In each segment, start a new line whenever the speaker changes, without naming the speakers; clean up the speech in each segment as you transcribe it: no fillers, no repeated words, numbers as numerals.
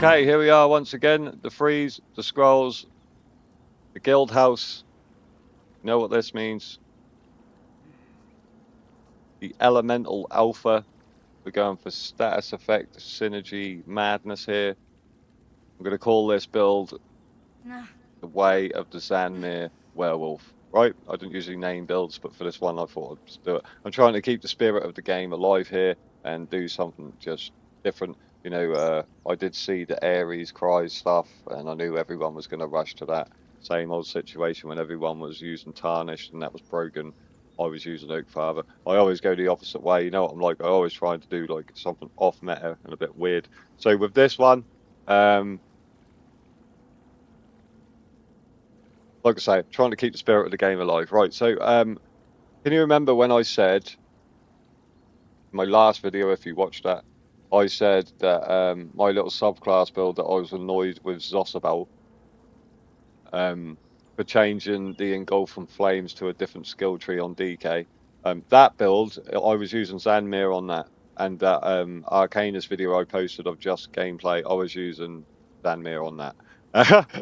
Okay, here we are once again. The Freeze, the Scrolls, the Guild House. You know what this means? The Elemental Alpha. We're going for status effect, synergy, madness here. I'm going to call this build the Way of the Xanmeer Werewolf. Right? I don't usually name builds, but for this one I thought I'd just do it. I'm trying to keep the spirit of the game alive here and do something just different. You know, I did see the Ares cries stuff, and I knew everyone was going to rush to that. Same old situation when everyone was using Tarnished and that was broken. I was using Oak Father. I always go the opposite way. You know what I'm like? I always try to do like something off meta and a bit weird. So with this one, like I say, trying to keep the spirit of the game alive. Right, so can you remember when I said in my last video, if you watched that, I said that my little subclass build that I was annoyed with Zos about for changing the Engulfing Flames to a different skill tree on DK. That build, I was using Xanmeer on that, and that Arcanus video I posted of just gameplay, I was using Xanmeer on that.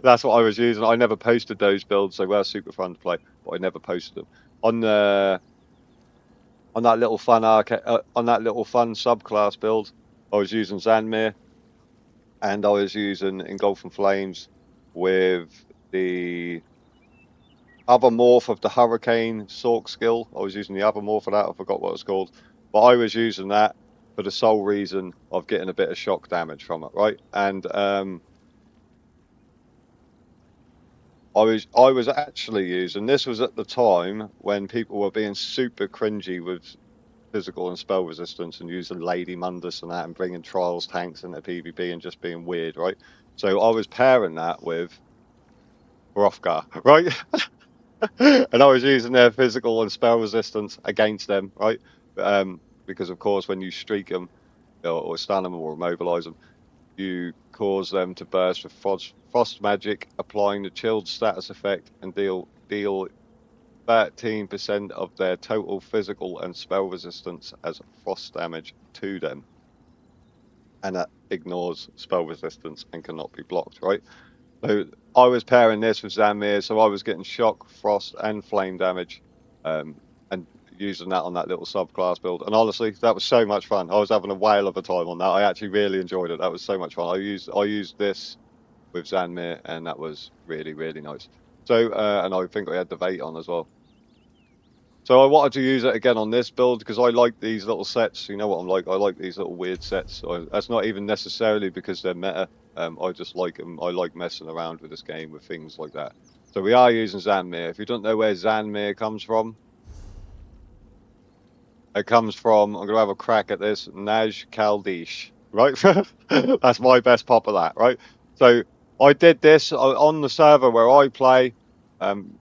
That's what I was using. I never posted those builds. They were super fun to play, but I never posted them on the on that little fun on that little fun subclass build. I was using Xanmeer, and I was using Engulfing Flames with the other morph of the Hurricane Sork skill. I was using the other morph of that. I forgot what it's called, but I was using that for the sole reason of getting a bit of shock damage from it, right? And I was actually using this was at the time when people were being super cringy with physical and spell resistance and using Lady Mundis and that and bringing trials tanks into PvP and just being weird, right? So I was pairing that with Hrothgar, right? And I was using their physical and spell resistance against them, right? Because of course when you streak them or stun them or immobilize them, you cause them to burst with frost magic, applying the chilled status effect and deal 13% of their total physical and spell resistance as frost damage to them. And that ignores spell resistance and cannot be blocked, right? So I was pairing this with Xanmeer, so I was getting shock, frost, and flame damage, and using that on that little subclass build. And honestly, that was so much fun. I was having a whale of a time on that. I actually really enjoyed it. That was so much fun. I used this with Xanmeer, and that was really, really nice. So, and I think I had the Vate on as well. So I wanted to use it again on this build because I like these little sets. You know what I'm like? I like these little weird sets. That's not even necessarily because they're meta. I just like them. I like messing around with this game with things like that. So we are using Xanmeer. If you don't know where Xanmeer comes from, it comes from, I'm going to have a crack at this, Naj Caldeesh, right? That's my best pop of that, right? So I did this on the server where I play.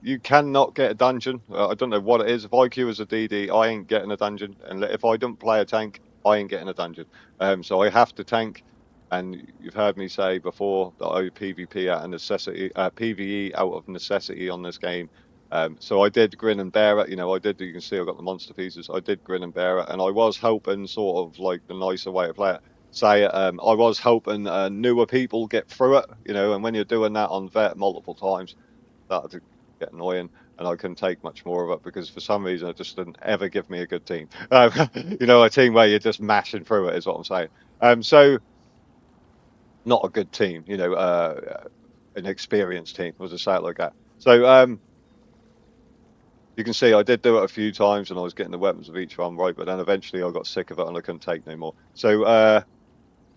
You cannot get a dungeon. I don't know what it is. If I queue as a DD, I ain't getting a dungeon. And if I don't play a tank, I ain't getting a dungeon. So I have to tank. And you've heard me say before that I PvP out of necessity, PvE out of necessity on this game. So I did grin and bear it. You know, you can see I got the monster pieces. I did grin and bear it. And I was hoping sort of like the nicer way to play it. Say I was hoping newer people get through it, you know, and when you're doing that on vet multiple times, started to get annoying, and I couldn't take much more of it because for some reason it just didn't ever give me a good team. You know, a team where you're just mashing through it is what I'm saying. So not a good team, you know, an experienced team, was to say it like that. So you can see I did do it a few times and I was getting the weapons of each one right, but then eventually I got sick of it and I couldn't take no more. So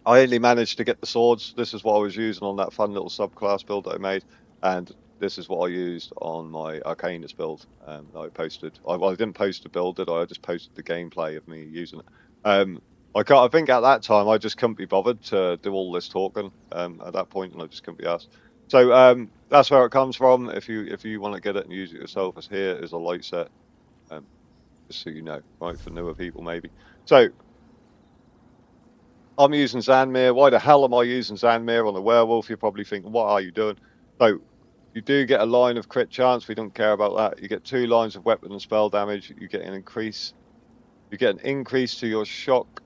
I only managed to get the swords. This is what I was using on that fun little subclass build that I made, and this is what I used on my Arcanus build that I posted. I didn't post a build, did I? I just posted the gameplay of me using it. I think at that time I just couldn't be bothered to do all this talking at that point, and I just couldn't be asked. So that's where it comes from. If you want to get it and use it yourself, as here is a light set, just so you know, right, for newer people maybe. So I'm using Xanmeer. Why the hell am I using Xanmeer on the werewolf? You're probably thinking, what are you doing? So you do get a line of crit chance. We don't care about that. You get 2 lines of weapon and spell damage. You get an increase. You get an increase to your shock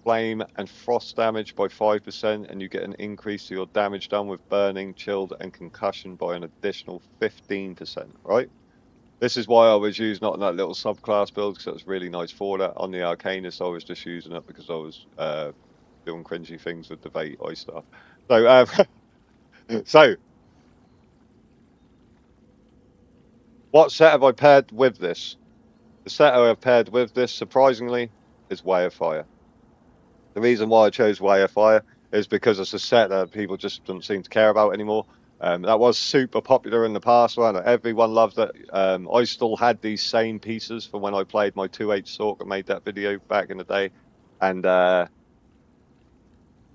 flame and frost damage by 5%, and you get an increase to your damage done with burning, chilled, and concussion by an additional 15%, right? This is why I was using it on that little subclass build, because it was really nice for that. On the Arcanist, I was just using it because I was doing cringy things with the Vate eye stuff. So, so what set have I paired with this? The set I have paired with this, surprisingly, is Way of Fire. The reason why I chose Way of Fire is because it's a set that people just don't seem to care about anymore. That was super popular in the past, right? Everyone loved it. I still had these same pieces from when I played my 2H Sork and made that video back in the day. And the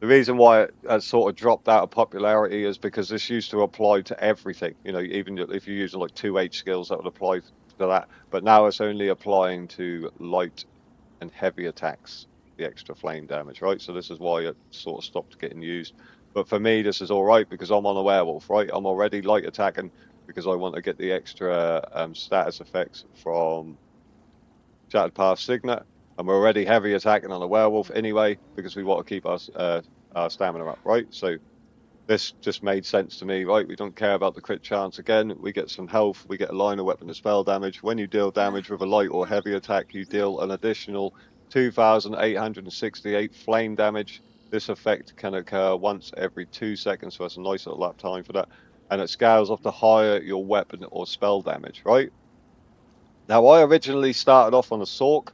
reason why it has sort of dropped out of popularity is because this used to apply to everything. You know, even if you're using like 2H skills, that would apply to that. But now it's only applying to light and heavy attacks, the extra flame damage, right? So this is why it sort of stopped getting used. But for me, this is all right because I'm on a werewolf, right? I'm already light attacking because I want to get the extra status effects from Shattered Path Signet. And we're already heavy attacking on a werewolf anyway because we want to keep our stamina up, right? So this just made sense to me, right? We don't care about the crit chance again. We get some health, we get a line of weapon and spell damage. When you deal damage with a light or heavy attack, you deal an additional 2,868 flame damage. This effect can occur once every 2 seconds, so that's a nice little lap time for that. And it scales off the higher your weapon or spell damage, right? Now, I originally started off on a Sork,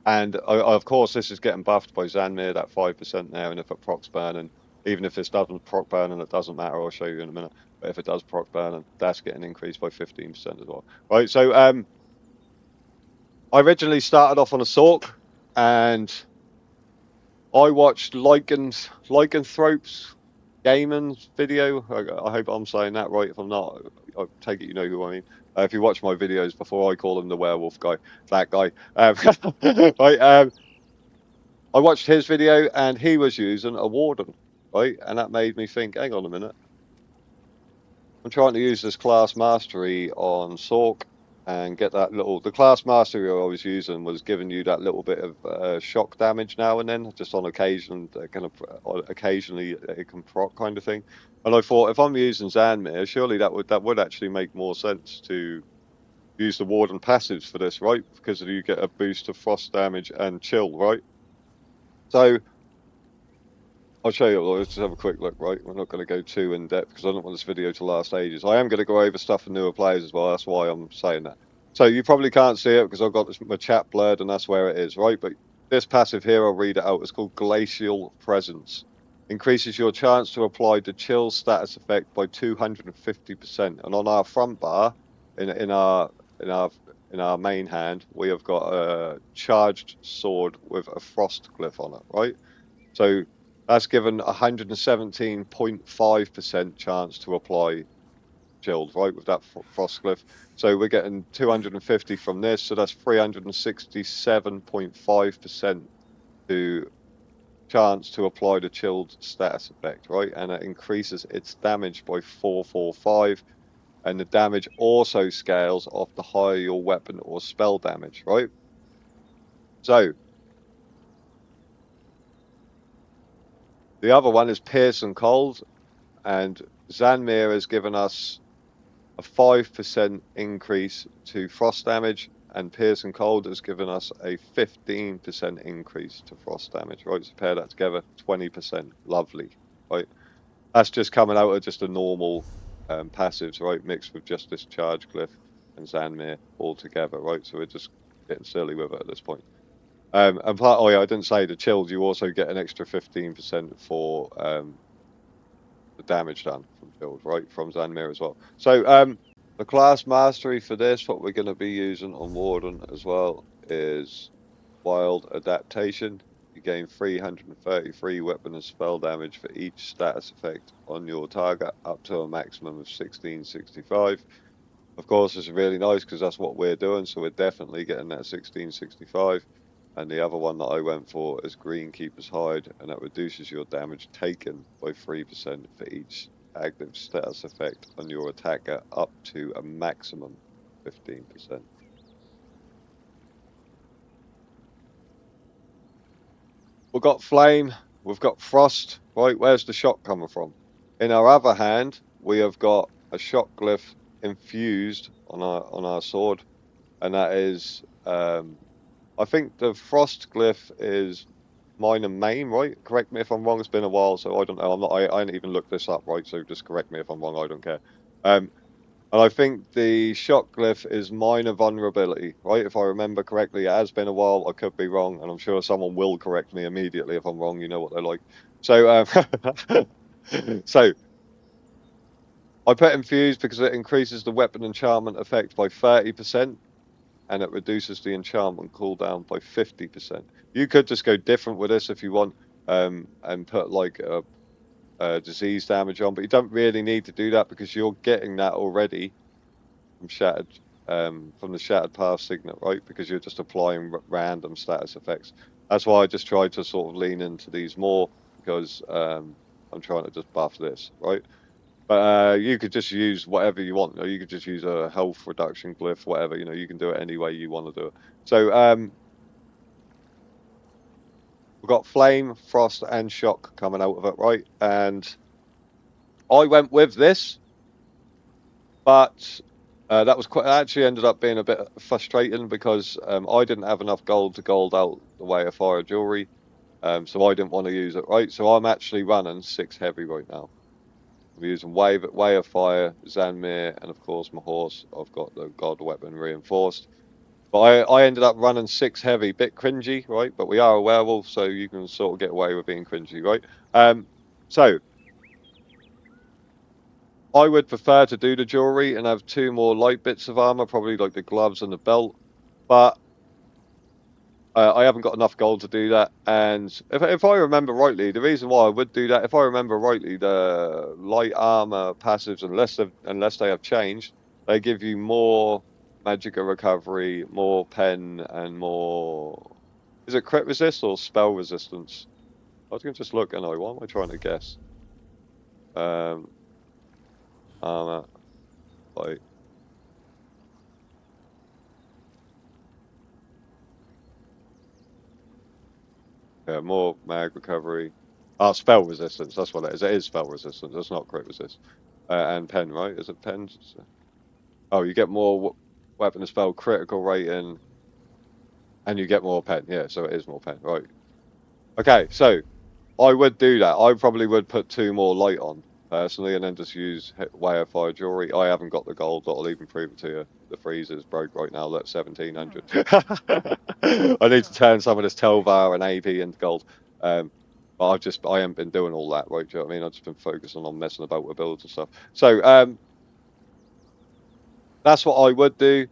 and of course, this is getting buffed by Xanmeer, that 5% there, and if it procs burning, even if this doesn't proc burning, it doesn't matter, I'll show you in a minute. But if it does proc burning, that's getting increased by 15% as well. Right, so I originally started off on a Sork, and I watched Lycanthrope's Gaiman's video. I hope I'm saying that right. If I'm not, I take it you know who I mean. If you watch my videos before, I call him the werewolf guy, that guy. Right, I watched his video and he was using a Warden, right? And that made me think, hang on a minute. I'm trying to use this class mastery on Sork and get that little. The class mastery I was using was giving you that little bit of shock damage now and then, just on occasion, kind of occasionally it can proc kind of thing. And I thought if I'm using Xanmeer, surely that would actually make more sense to use the Warden Passives for this, right? Because you get a boost of frost damage and chill, right? So I'll show you. Let's just have a quick look, right? We're not going to go too in depth because I don't want this video to last ages. I am going to go over stuff for newer players as well. That's why I'm saying that. So you probably can't see it because I've got my chat blurred and that's where it is, right? But this passive here, I'll read it out. It's called Glacial Presence. Increases your chance to apply the chill status effect by 250%. And on our front bar, in our main hand, we have got a charged sword with a frost glyph on it, right? So that's given 117.5% chance to apply chilled, right, with that frost glyph. So we're getting 250 from this, so that's 367.5% to chance to apply the chilled status effect, right? And it increases its damage by 445, and the damage also scales off the higher your weapon or spell damage, right? So the other one is Pierce and Cold, and Xanmeer has given us a 5% increase to frost damage, and Pierce and Cold has given us a 15% increase to frost damage, right? So pair that together, 20%. Lovely, right? That's just coming out of just a normal passives, right? Mixed with just this charge glyph and Xanmeer all together, right? So we're just getting silly with it at this point. And part, oh yeah, I didn't say the chilled, you also get an extra 15% for the damage done from chilled, right? From Xanmeer as well. So the class mastery for this, what we're going to be using on Warden as well, is Wild Adaptation. You gain 333 weapon and spell damage for each status effect on your target, up to a maximum of 1665. Of course, it's really nice because that's what we're doing, so we're definitely getting that 1665. And the other one that I went for is Greenkeeper's Hide, and that reduces your damage taken by 3% for each active status effect on your attacker, up to a maximum 15%. We've got flame, we've got frost, right? Where's the shock coming from? In our other hand, we have got a shock glyph infused on our sword, and that is I think the frost glyph is mine and main, right? Correct me if I'm wrong. It's been a while, so I don't know. I ain't even looked this up, right? So just correct me if I'm wrong. I don't care. And I think the shock glyph is minor vulnerability, right? If I remember correctly, it has been a while. I could be wrong, and I'm sure someone will correct me immediately if I'm wrong. You know what they're like. So, so I put infused because it increases the weapon enchantment effect by 30%, and it reduces the enchantment cooldown by 50%. You could just go different with this if you want, and put like a disease damage on, but you don't really need to do that because you're getting that already from shattered, from the shattered path signet, right? Because you're just applying random status effects. That's why I just tried to sort of lean into these more because I'm trying to just buff this, right? But you could just use whatever you want. You could just use a health reduction glyph, whatever. You can do it any way you want to do it. So we've got flame, frost, and shock coming out of it, right? And I went with this, but that was quite actually ended up being a bit frustrating because I didn't have enough gold to gold out the way of fire jewelry, so I didn't want to use it, right? So I'm actually running 6 heavy right now. I'm using Way of Fire, Xanmeer, and of course my horse. I've got the God Weapon reinforced. But I ended up running 6 heavy, bit cringy, right? But we are a werewolf, so you can sort of get away with being cringy, right? So I would prefer to do the jewelry and have 2 more light bits of armor, probably like the gloves and the belt. But I haven't got enough gold to do that. And if I remember rightly, the reason why I would do that, if I remember rightly, the light armor passives, unless they have changed, they give you more magicka recovery, more pen, and more. Is it crit resist or spell resistance? I was going to just look, and why am I trying to guess? Armor, light. Yeah, more mag recovery. Ah, spell resistance. That's what it is. It is spell resistance. That's not crit resist. And pen, right? Is it pen? Oh, you get more weapon and spell critical rating, and you get more pen. Yeah, so it is more pen, right? Okay, so I would do that. I probably would put 2 more light on personally, and then just use Way of Fire jewelry. I haven't got the gold. I'll even prove it to you. The freezer's broke right now. That's 1700. I need to turn some of this Telvar and AP into gold. But I haven't been doing all that, right? Do you know what I mean? I've just been focusing on messing about with builds and stuff. So that's what I would do.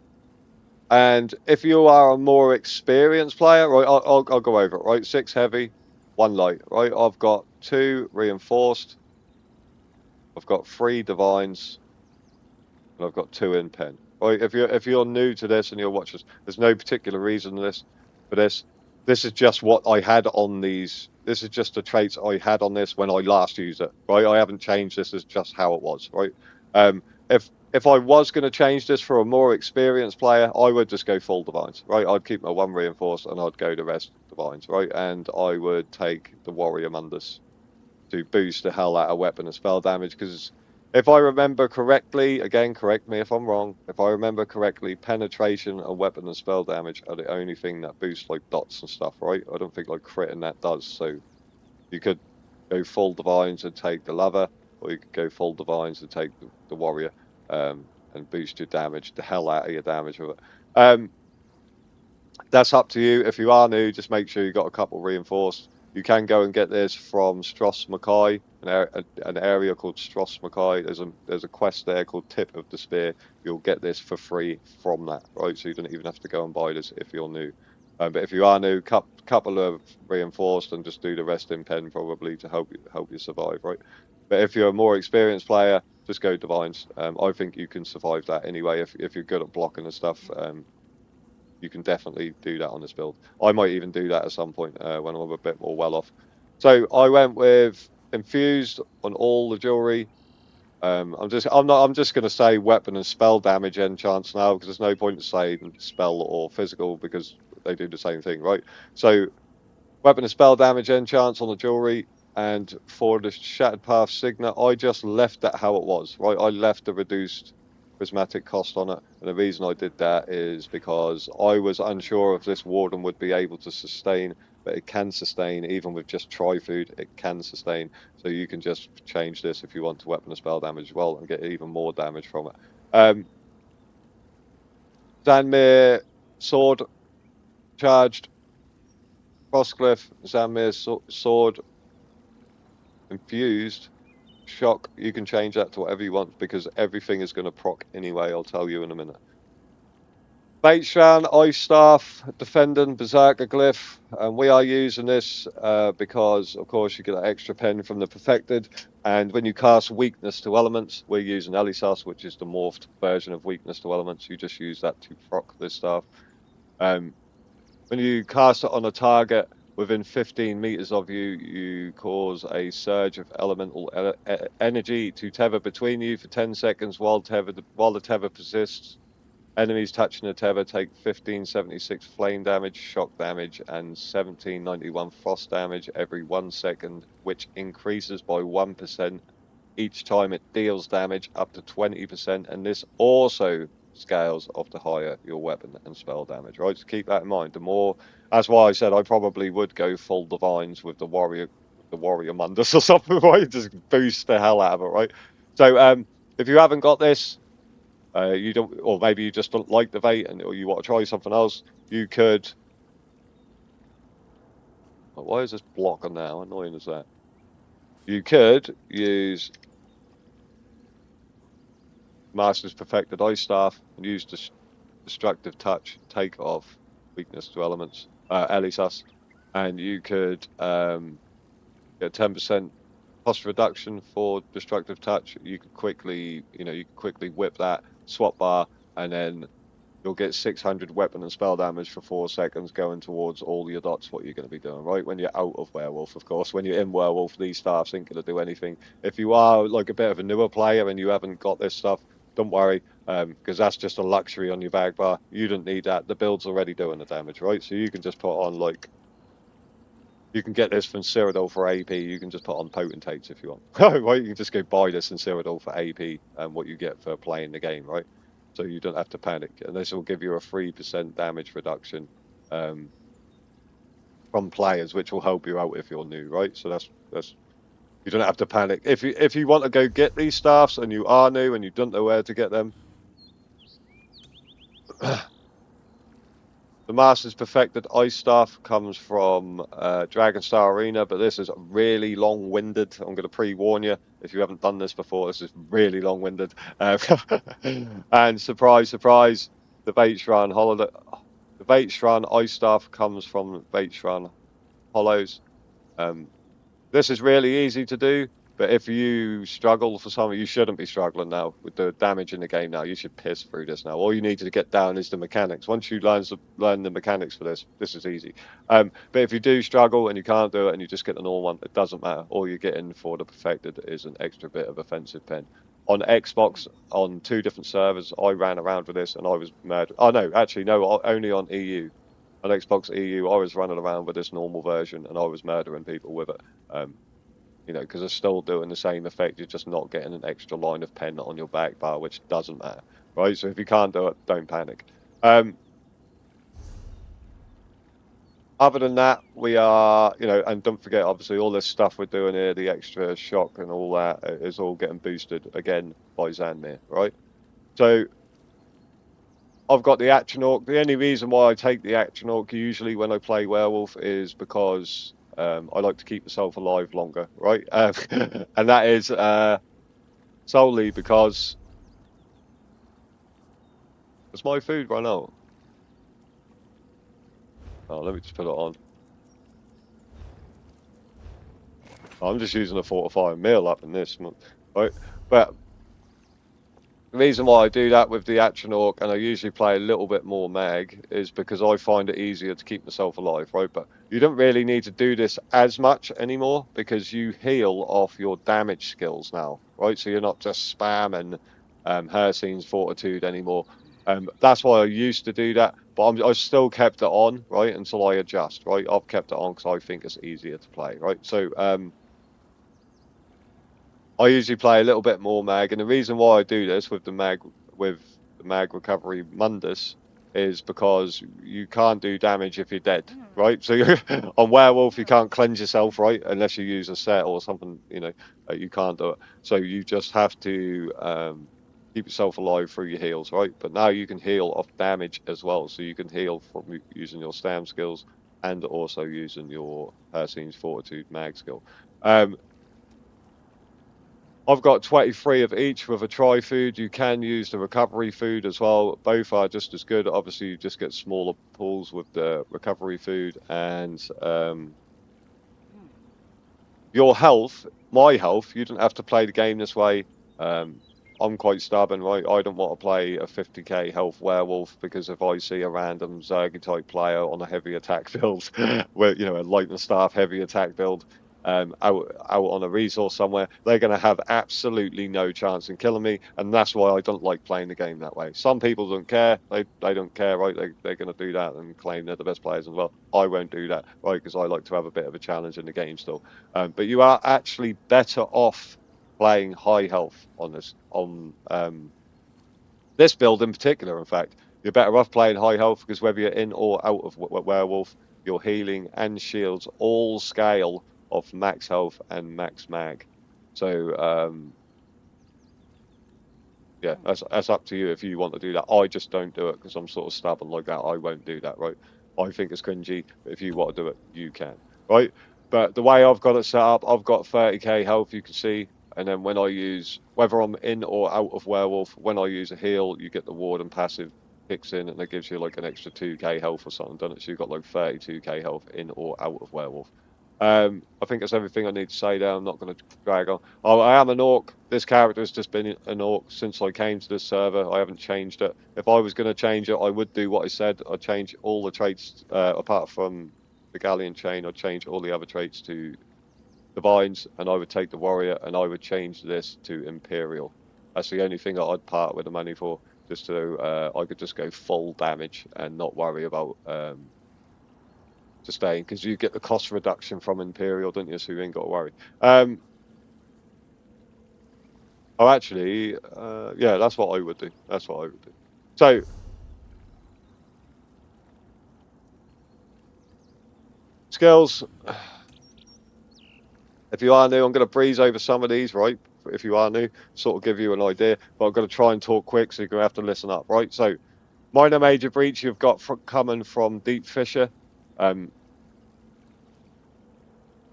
And if you are a more experienced player, right, I'll go over it, right? 6 heavy, 1 light, right? I've got 2 reinforced, I've got 3 divines, and I've got 2 in pen. Right? If you're new to this and you're watching, there's no particular reason for this. This is just what I had on these. This is just the traits I had on this when I last used it. Right? I haven't changed this. Is just how it was. Right? If I was going to change this for a more experienced player, I would just go full divines. Right? I'd keep my 1 reinforced and I'd go the rest divines. Right? And I would take the warrior Mundis to boost the hell out of weapon and spell damage because if I remember correctly, again, correct me if I'm wrong, if I remember correctly, penetration and weapon and spell damage are the only thing that boosts like dots and stuff, right? I don't think like crit and that does. So you could go full divines and take the lover, or you could go full divines and take the warrior, and boost your damage, the hell out of your damage with it. That's up to you. If you are new, just make sure you got a couple reinforced. You can go and get this from Stross Mackay, an area called Stross Mackay. There's a quest there called Tip of Despair. You'll get this for free from that, right? So you don't even have to go and buy this if you're new. But if you are new, couple of reinforced and just do the rest in pen probably to help you survive, right? But if you're a more experienced player, just go divines. I think you can survive that anyway if you're good at blocking and stuff. You can definitely do that on this build. I might even do that at some point when I'm a bit more well off. So I went with infused on all the jewelry. I'm just going to say weapon and spell damage enchants now because there's no point in saying spell or physical because they do the same thing, right? So Weapon and spell damage enchants on the jewellery, and for the Shattered Path Signet, I just left that how it was, right? I left the reduced prismatic cost on it, and the reason I did that is because I was unsure if this Warden would be able to sustain, but it can sustain, even with just Tri-Food, it can sustain, so you can just change this if you want to weapon and spell damage as well, and get even more damage from it. Xanmeer sword charged, Frostglyph, Xanmeer sword infused, shock, you can change that to whatever you want because everything is going to proc anyway, I'll tell you in a minute. Baitshran, Ice Staff, Defendant, Berserker Glyph, and we are using this because, of course, you get that extra pen from the Perfected, and when you cast Weakness to Elements, we're using Elisas, which is the morphed version of Weakness to Elements. You just use that to proc this stuff. When you cast it on a target within 15 meters of you, you cause a surge of elemental energy to tether between you for 10 seconds while the tether persists. Enemies touching the tether take 1576 flame damage, shock damage, and 1791 frost damage every 1 second, which increases by 1% each time it deals damage up to 20%, and this also scales off the higher your weapon and spell damage, right? So keep that in mind. The more, that's why I said I probably would go full divines with the warrior Mundis or something, right? Just boost the hell out of it, right? So if you haven't got this, you don't, or maybe you just don't like the bait, or you want to try something else, you could. Oh, why is this block on now? How annoying is that? You could use Master's Perfected Ice Staff and use Destructive Touch, take off Weakness to Elements, Elisas, and you could get 10% cost reduction for Destructive Touch. You could quickly, you could quickly whip that, swap bar, and then you'll get 600 weapon and spell damage for 4 seconds going towards all your dots, what you're going to be doing, right? When you're out of Werewolf, of course. When you're in Werewolf, these staffs ain't going to do anything. If you are like a bit of a newer player and you haven't got this stuff, don't worry, because that's just a luxury on your Backbar. You don't need that. The build's already doing the damage, right? So you can just put on, like, you can get this from Cyrodiil for AP. You can just put on Potentates if you want. Right? You can just go buy this in Cyrodiil for AP and what you get for playing the game, right? So you don't have to panic. And this will give you a 3% damage reduction from players, which will help you out if you're new, right? So that's you don't have to panic. If you want to go get these staffs and you are new and you don't know where to get them, the Master's Perfected Ice Staff comes from Dragonstar Arena, but this is really long-winded. I'm going to pre-warn you, if you haven't done this before, this is really long-winded. And surprise, surprise, the Baitshran Ice Staff comes from Baitshran Hollows. This is really easy to do, but if you struggle for something, you shouldn't be struggling now with the damage in the game now. You should piss through this now. All you need to get down is the mechanics. Once you learn the mechanics for this is easy. But if you do struggle and you can't do it and you just get the normal one, it doesn't matter. All you're getting for the Perfected is an extra bit of offensive pen. On Xbox, on 2 different servers, I ran around with this and I was murdered. Oh, no, actually, no, only on EU. On Xbox EU, I was running around with this normal version and I was murdering people with it. Because they're still doing the same effect. You're just not getting an extra line of pen on your back bar, which doesn't matter, right? So if you can't do it, don't panic. Other than that, we are, and don't forget, obviously, all this stuff we're doing here, the extra shock and all that, is all getting boosted again by Xanmeer, right? So I've got the Action Orc. The only reason why I take the Action Orc usually when I play Werewolf is because I like to keep myself alive longer, right? And that is solely because it's my food run out. Oh, let me just put it on. I'm just using a fortifying meal up in this, right? But the reason why I do that with the Action Orc, and I usually play a little bit more mag, is because I find it easier to keep myself alive, right? But you don't really need to do this as much anymore because you heal off your damage skills now, right? So you're not just spamming Hercine's Fortitude anymore. That's why I used to do that. but I still kept it on, right, until I adjust, right. I've kept it on because I think it's easier to play, right. So I usually play a little bit more mag, and the reason why I do this with the mag recovery Mundis is because you can't do damage if you're dead, right? So you're, on werewolf you can't cleanse yourself, right, unless you use a set or something, you know, you can't do it. So you just have to keep yourself alive through your heals, right? But now you can heal off damage as well, so you can heal from using your stam skills and also using your Persine's Fortitude mag skill. I've got 23 of each with a tri food. You can use the recovery food as well. Both are just as good. Obviously, you just get smaller pools with the recovery food. And your health, my health, you don't have to play the game this way. I'm quite stubborn, right? I don't want to play a 50k health werewolf because if I see a random Zerg type player on a heavy attack build, where you know a lightning staff heavy attack build, out on a resource somewhere, they're going to have absolutely no chance in killing me, and that's why I don't like playing the game that way. Some people don't care; they don't care, right? They're going to do that and claim they're the best players as well. I won't do that, right? Because I like to have a bit of a challenge in the game still. But you are actually better off playing high health on this build in particular. In fact, you're better off playing high health because whether you're in or out of werewolf, your healing and shields all scale off max health and max mag. So yeah, that's up to you if you want to do that. I just don't do it because I'm sort of stubborn like that. I won't do that, right? I think it's cringy, but if you want to do it, you can, right? But the way I've got it set up, I've got 30k health, you can see, and then when I use, whether I'm in or out of werewolf, when I use a heal, you get the Warden passive kicks in, and it gives you like an extra 2k health or something, doesn't it? So you've got like 32k health in or out of werewolf. I think that's everything I need to say there. I'm not going to drag on. Oh, I am an orc. This character has just been an orc since I came to this server. I haven't changed it. If I was going to change it, I would do what I said. I'd change all the traits, apart from the Galleon chain. I'd change all the other traits to Divines, and I would take the Warrior, and I would change this to Imperial. That's the only thing that I'd part with the money for, just so I could just go full damage and not worry about staying, because you get the cost reduction from Imperial, don't you? So you ain't got to worry. Oh, actually, yeah, that's what I would do. That's what I would do. So, skills. If you are new, I'm going to breeze over some of these, right? If you are new, sort of give you an idea, but I'm going to try and talk quick, so you're going to have to listen up, right? So, minor major breach you've got coming from Deep Fissure.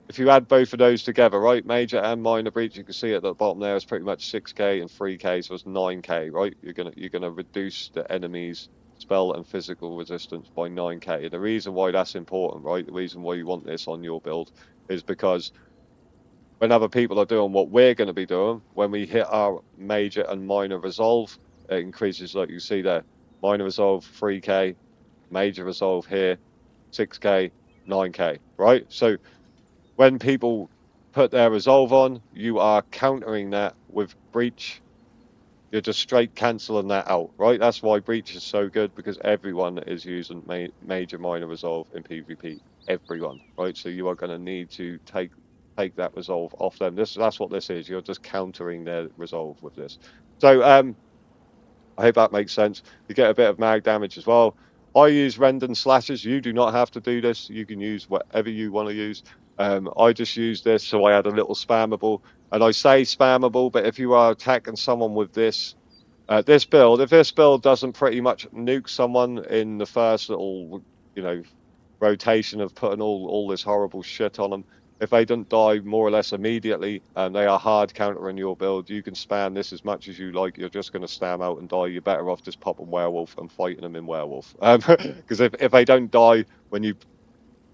If you add both of those together, right, major and minor breach, you can see at the bottom there is pretty much 6k and 3k, so it's 9k, right? You're gonna reduce the enemy's spell and physical resistance by 9k. And the reason why that's important, right? The reason why you want this on your build is because when other people are doing what we're going to be doing, when we hit our major and minor resolve, it increases, like you see there, minor resolve 3k, major resolve here 6k, 9k, right? So when people put their resolve on, you are countering that with breach. You're just straight cancelling that out, right? That's why breach is so good, because everyone is using major minor resolve in PvP. Everyone, right? So you are going to need to take that resolve off them. That's what this is. You're just countering their resolve with this. So I hope that makes sense. You get a bit of mag damage as well. I use rend and slashes. You do not have to do this. You can use whatever you want to use. I just use this, so I had a little spammable. And I say spammable, but if you are attacking someone with this build, if this build doesn't pretty much nuke someone in the first little, you know, rotation of putting all this horrible shit on them, if they don't die more or less immediately and they are hard countering your build, you can spam this as much as you like. You're just going to stam out and die. You're better off just popping werewolf and fighting them in werewolf. Because if they don't die when you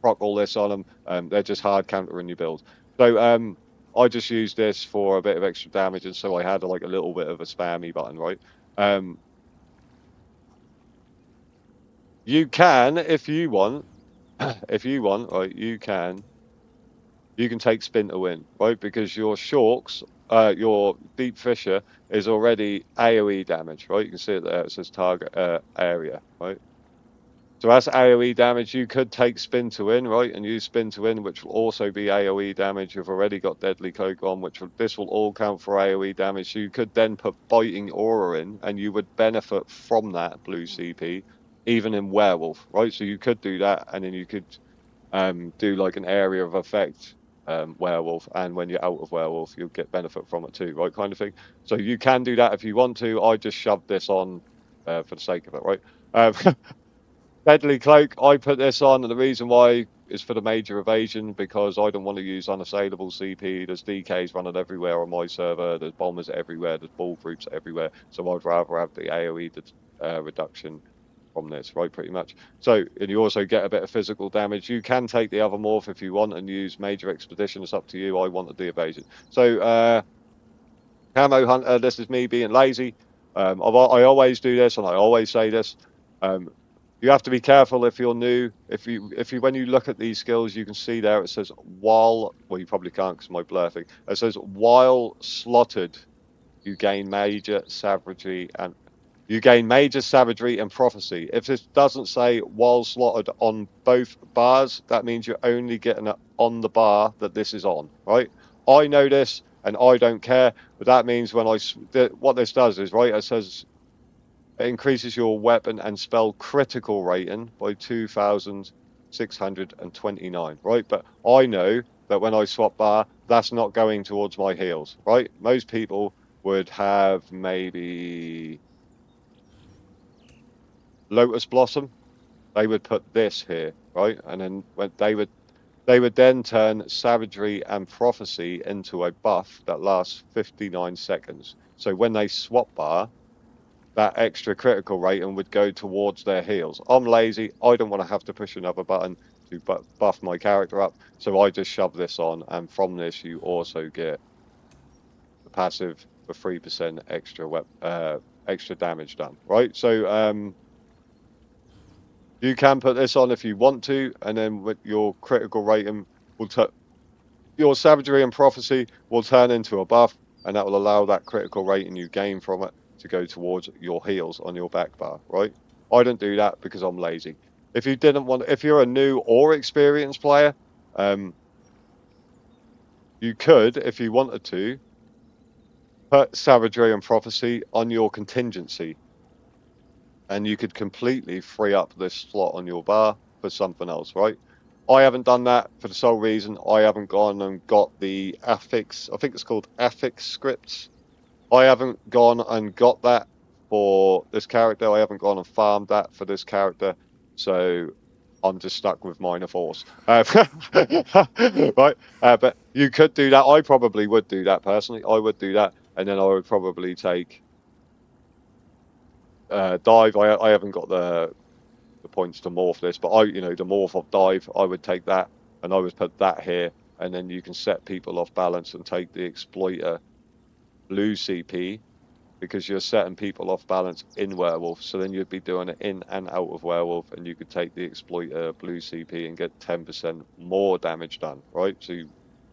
proc all this on them, they're just hard countering your build. So I just used this for a bit of extra damage, and so I had like a little bit of a spammy button, right? You can, if you want, right, you can take spin to win, right? Because your Shorks, your Deep Fissure is already AoE damage, right? You can see it there. It says target area, right? So that's AoE damage. You could take spin to win, right, and use spin to win, which will also be AoE damage. You've already got deadly cloak on, this will all count for AoE damage. So you could then put biting aura in, and you would benefit from that blue CP, even in werewolf, right? So you could do that, and then you could do like an area of effect werewolf, and when you're out of werewolf, you'll get benefit from it too, right? Kind of thing. So you can do that if you want to. I just shoved this on for the sake of it, right? Deadly Cloak, I put this on, and the reason why is for the major evasion, because I don't want to use unassailable CP. There's DKs running everywhere on my server, there's bombers everywhere, there's ball groups everywhere, so I'd rather have the AoE reduction from this, right, pretty much. So, and you also get a bit of physical damage. You can take the other morph if you want and use Major Expedition, it's up to you. I wanted the evasion. So, Camo Hunter, this is me being lazy. I always do this, and I always say this. You have to be careful if you're new. If you when you look at these skills, you can see there it says while. Well, you probably can't because my blur thing. It says while slotted, you gain major savagery and prophecy. If this doesn't say while slotted on both bars, that means you're only getting it on the bar that this is on, right? I know this and I don't care, but that means when what this does is, right, it says it increases your weapon and spell critical rating by 2,629, right? But I know that when I swap bar, that's not going towards my heals, right? Most people would have maybe Lotus Blossom. They would put this here, right? And then when they would then turn Savagery and Prophecy into a buff that lasts 59 seconds. So when they swap bar, that extra critical rating would go towards their heals. I'm lazy. I don't want to have to push another button to buff my character up. So I just shove this on. And from this, you also get the passive for 3% extra damage done, right? So you can put this on if you want to. And then with your critical rating, your Savagery and Prophecy will turn into a buff. And that will allow that critical rating you gain from it to go towards your heals on your back bar, right? I don't do that because I'm lazy. If you're a new or experienced player, you could, if you wanted to, put Savagery and Prophecy on your contingency, and you could completely free up this slot on your bar for something else, right? I haven't done that for the sole reason I haven't gone and got the affix. I think it's called affix scripts. I haven't gone and got that for this character. I haven't gone and farmed that for this character. So I'm just stuck with minor force. Right. But you could do that. I probably would do that personally. I would do that. And then I would probably take dive. I haven't got the points to morph this, but the morph of dive, I would take that and I would put that here. And then you can set people off balance and take the exploiter blue CP, because you're setting people off balance in werewolf. So then you'd be doing it in and out of werewolf, and you could take the exploiter blue CP and get 10% more damage done, right? So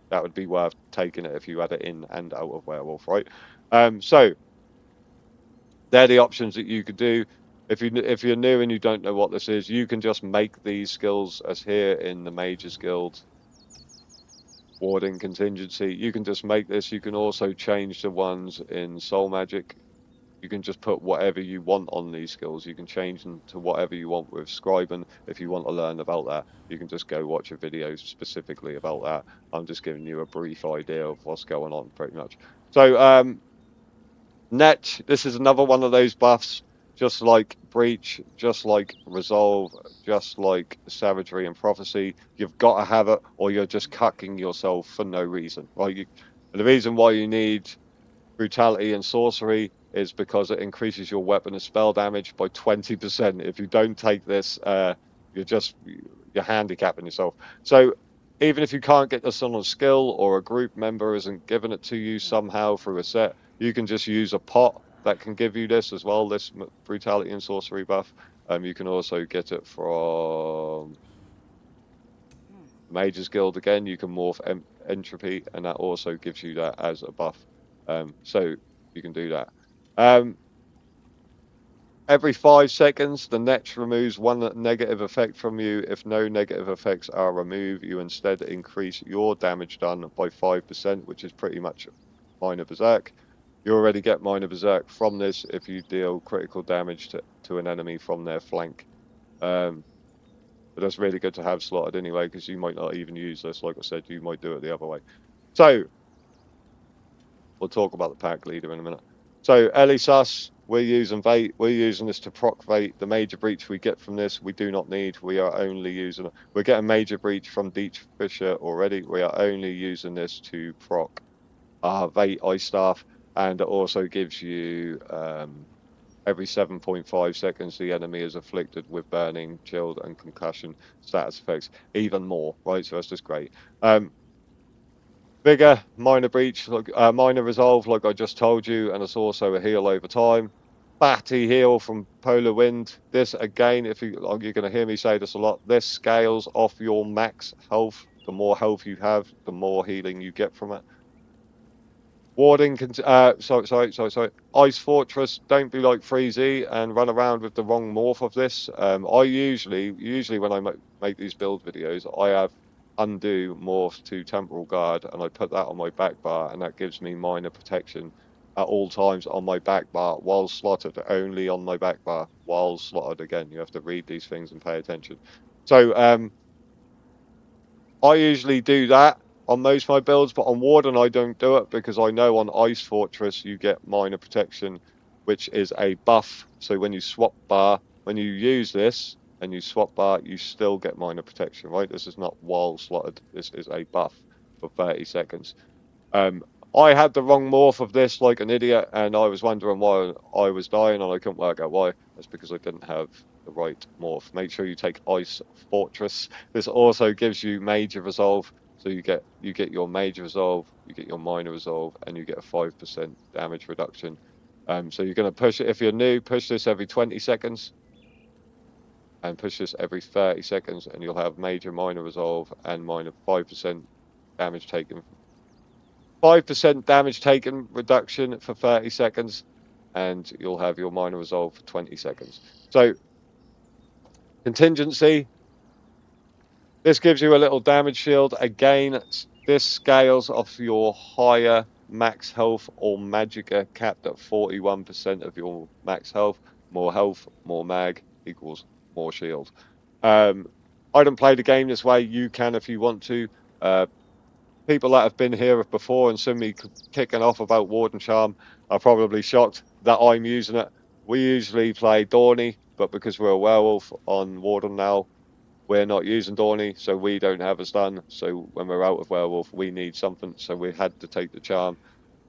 that would be worth taking it if you had it in and out of werewolf, right? So they're the options that you could do. If you're new and you don't know what this is, you can just make these skills as here in the Mages Guild Warden contingency. You can just make this. You can also change the ones in Soul Magic. You can just put whatever you want on these skills. You can change them to whatever you want with Scriben. If you want to learn about that, you can just go watch a video specifically about that. I'm just giving you a brief idea of what's going on, pretty much. So, Net, this is another one of those buffs, just like Breach, just like Resolve, just like Savagery and Prophecy. You've got to have it, or you're just cucking yourself for no reason, right? And the reason why you need Brutality and Sorcery is because it increases your weapon and spell damage by 20%. If you don't take this, you're handicapping yourself. So even if you can't get this on a skill, or a group member isn't giving it to you somehow through a set, you can just use a pot that can give you this as well, this Brutality and Sorcery buff. You can also get it from Mages Guild again. You can morph Entropy, and that also gives you that as a buff. So you can do that. Every 5 seconds, the next removes one negative effect from you. If no negative effects are removed, you instead increase your damage done by 5%, which is pretty much minor berserk. You already get minor berserk from this if you deal critical damage to an enemy from their flank. But that's really good to have slotted anyway, because you might not even use this. Like I said, you might do it the other way. So we'll talk about the pack leader in a minute. So Elisus, we're using Vate. We're using this to proc Vate. The major breach we get from this, we do not need. We are only using. We're getting major breach from Deech Fisher already. We are only using this to proc Vate Ice Staff, and it also gives you every 7.5 seconds the enemy is afflicted with burning, chilled, and concussion status effects. Even more, right? So that's just great. Vigor, minor breach, like minor resolve, like I just told you, and it's also a heal over time. Batty heal from Polar Wind. This again, if you like, you're going to hear me say this a lot. This scales off your max health. The more health you have, the more healing you get from it. Warden, sorry. Ice Fortress. Don't be like Freezy and run around with the wrong morph of this. I usually when I make these build videos, I have undo morph to Temporal Guard, and I put that on my back bar, and that gives me minor protection at all times on my back bar while slotted. Only on my back bar while slotted. Again, you have to read these things and pay attention. So I usually do that on most of my builds, but on Warden I don't do it because I know on Ice Fortress you get minor protection, which is a buff. So when you swap bar, when you use this and you swap bar, you still get minor protection, right? This is not while slotted. This is a buff for 30 seconds. I had the wrong morph of this like an idiot, and I was wondering why I was dying, and I couldn't work out why. That's because I didn't have the right morph. Make sure you take Ice Fortress. This also gives you major resolve, so you get your major resolve, you get your minor resolve, and you get a 5% damage reduction. So you're going to push it if you're new. Push this every 20 seconds, and push this every 30 seconds, and you'll have major, minor resolve, and minor 5% damage taken 5% damage taken reduction for 30 seconds, and you'll have your minor resolve for 20 seconds. So, contingency. This gives you a little damage shield. Again, this scales off your higher max health or magicka, capped at 41% of your max health. More health, more mag equals more shield. I don't play the game this way. You can if you want to. People that have been here before and seen me kicking off about Warden Charm are probably shocked that I'm using it. We usually play Dawny, but because we're a werewolf on Warden now, we're not using Dawny, so we don't have a stun. So when we're out of werewolf, we need something, so we had to take the charm.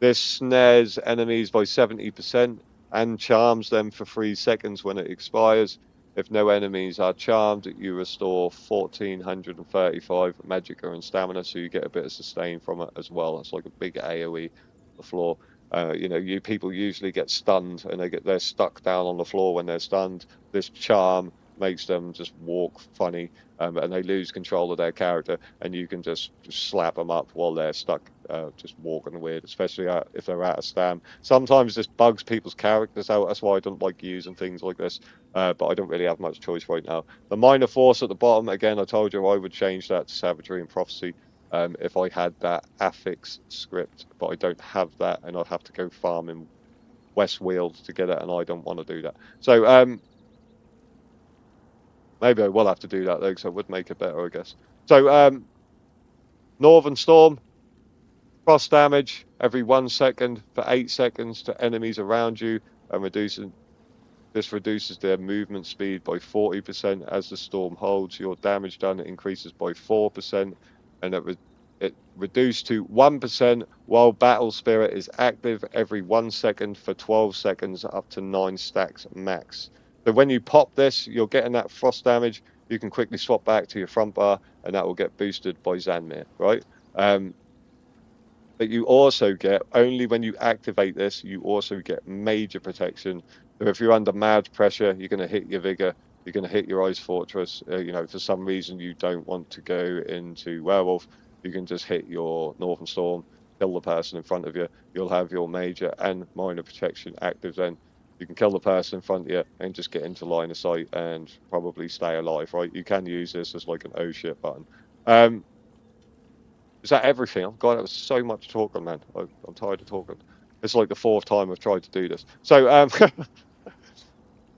This snares enemies by 70% and charms them for 3 seconds when it expires. If no enemies are charmed, you restore 1435 magicka and stamina, so you get a bit of sustain from it as well. It's like a big AoE on the floor. You people usually get stunned and they're stuck down on the floor when they're stunned. This charm makes them just walk funny, and they lose control of their character, and you can just slap them up while they're stuck, just walking weird, especially if they're out of stam. Sometimes this bugs people's characters out. That's why I don't like using things like this, but I don't really have much choice right now. The minor force at the bottom, again, I told you I would change that to Savagery and Prophecy if I had that affix script, but I don't have that, and I'd have to go farm in Westweald to get it, and I don't want to do that. So maybe I will have to do that though, because it would make it better, I guess. So Northern Storm, cross damage every 1 second for 8 seconds to enemies around you, and this reduces their movement speed by 40% as the storm holds. Your damage done increases by 4%, and it reduced to 1% while Battle Spirit is active every 1 second for 12 seconds up to 9 stacks max. So when you pop this, you're getting that frost damage. You can quickly swap back to your front bar, and that will get boosted by Xanmeer, right? But you also get, only when you activate this, you also get major protection. So if you're under mad pressure, you're going to hit your Vigor, you're going to hit your Ice Fortress. For some reason you don't want to go into Werewolf, you can just hit your Northern Storm, kill the person in front of you. You'll have your major and minor protection active then. You can kill the person in front of you and just get into line of sight and probably stay alive, right? You can use this as like an oh shit button. Is that everything? Oh god, that was so much talking, man. I'm tired of talking. It's like the fourth time I've tried to do this. So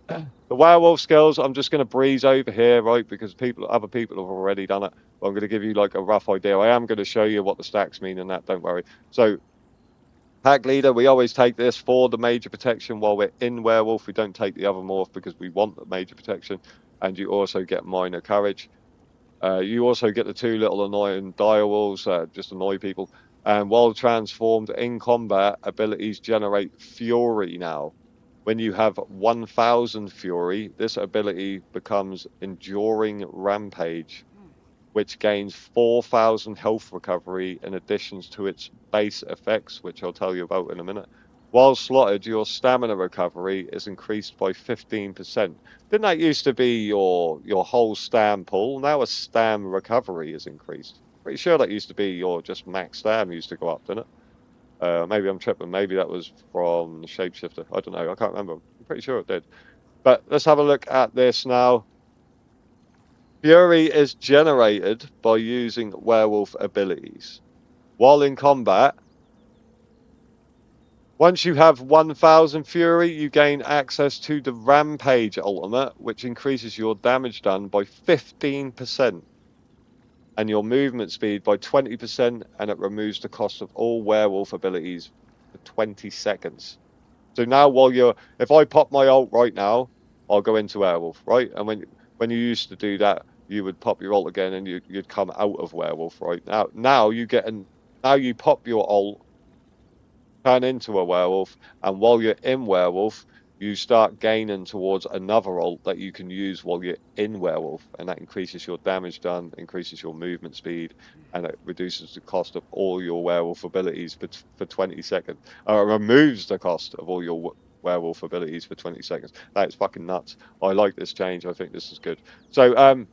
the werewolf skills, I'm just going to breeze over here, right? Because other people have already done it. But I'm going to give you like a rough idea. I am going to show you what the stacks mean and that. Don't worry. So pack leader, we always take this for the major protection while we're in werewolf. We don't take the other morph because we want the major protection. And you also get minor courage. You also get the two little annoying direwolves, just annoy people. And while transformed in combat, abilities generate fury now. When you have 1000 fury, this ability becomes Enduring Rampage, which gains 4000 health recovery in addition to its base effects, which I'll tell you about in a minute. While slotted, your stamina recovery is increased by 15%. Didn't that used to be your whole stam pool? Now a stam recovery is increased. Pretty sure that used to be your just max stam used to go up, didn't it? Maybe I'm tripping. Maybe that was from the shapeshifter. I don't know. I can't remember. I'm pretty sure it did. But let's have a look at this now. Fury is generated by using werewolf abilities. While in combat, once you have 1000 fury, you gain access to the Rampage ultimate, which increases your damage done by 15% and your movement speed by 20%, and it removes the cost of all werewolf abilities for 20 seconds. So now if I pop my ult right now, I'll go into werewolf, right? And when you used to do that, you would pop your ult again and you'd come out of werewolf, right? Now you pop your ult, turn into a werewolf, and while you're in werewolf, you start gaining towards another ult that you can use while you're in werewolf, and that increases your damage done, increases your movement speed, and it reduces the cost of all your werewolf abilities for 20 seconds. Removes the cost of all your werewolf abilities for 20 seconds. That is fucking nuts. I like this change. I think this is good. So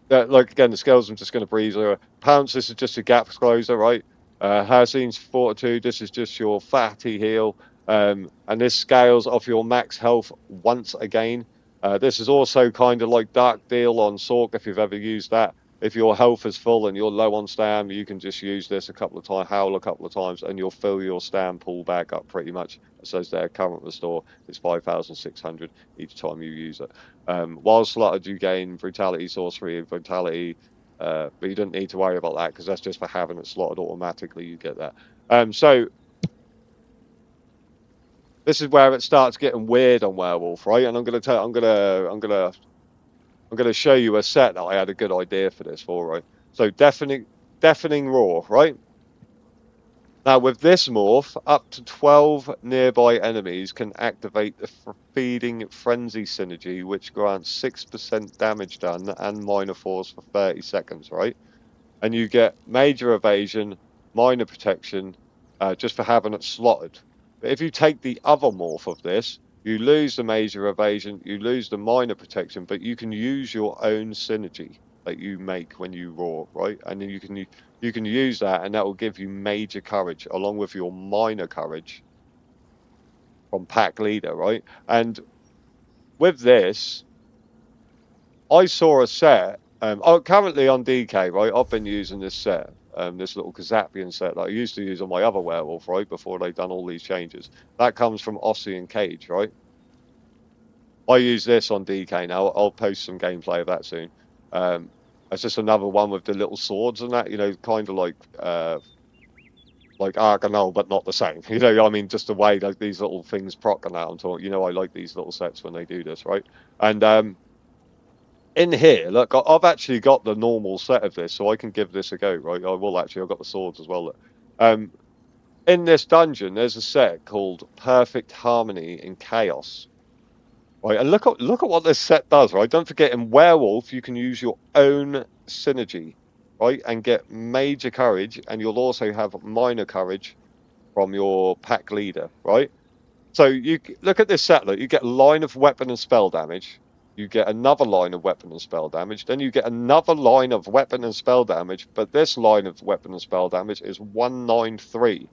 like again, the skills I'm just going to breeze over. Pounce, this is just a gap closer, right? Harzine's Fortitude, this is just your fatty heal. And this scales off your max health once again. This is also kind of like Dark Deal on Sork, if you've ever used that. If your health is full and you're low on stam, you can just use this a couple of times, howl a couple of times, and you'll fill your stam pool back up pretty much. It says there, current restore is 5,600 each time you use it. While slotted, you gain Brutality, Sorcery, and Vitality, but you don't need to worry about that because that's just for having it slotted automatically. You get that. So this is where it starts getting weird on Werewolf, right? And I'm gonna show you a set that I had a good idea for this for, right? So deafening roar, right? Now with this morph, up to 12 nearby enemies can activate the feeding frenzy synergy, which grants 6% damage done and minor force for 30 seconds, right? And you get major evasion, minor protection, just for having it slotted. But if you take the other morph of this, you lose the major evasion, you lose the minor protection, but you can use your own synergy that you make when you roar, right? And then you can use that, and that will give you major courage along with your minor courage from pack leader, right? And with this, I saw a set. Currently on DK, right? I've been using this set, this little Kazapian set that I used to use on my other werewolf, right? Before they done all these changes. That comes from Ossie and Cage, right? I use this on DK now. I'll post some gameplay of that soon. It's just another one with the little swords and that, kind of like Arcanol, but not the same. I mean, just the way like these little things proc and that. I'm talking. I like these little sets when they do this, right? And in here, look, I've actually got the normal set of this, so I can give this a go, right? I've got the swords as well. Look. In this dungeon, there's a set called Perfect Harmony in Chaos, right? And look at what this set does, right? Don't forget, in Werewolf, you can use your own synergy, right, and get major courage, and you'll also have minor courage from your pack leader, right? So you look at this set. Look, you get a line of weapon and spell damage. You get another line of weapon and spell damage. Then you get another line of weapon and spell damage. But this line of weapon and spell damage is 193.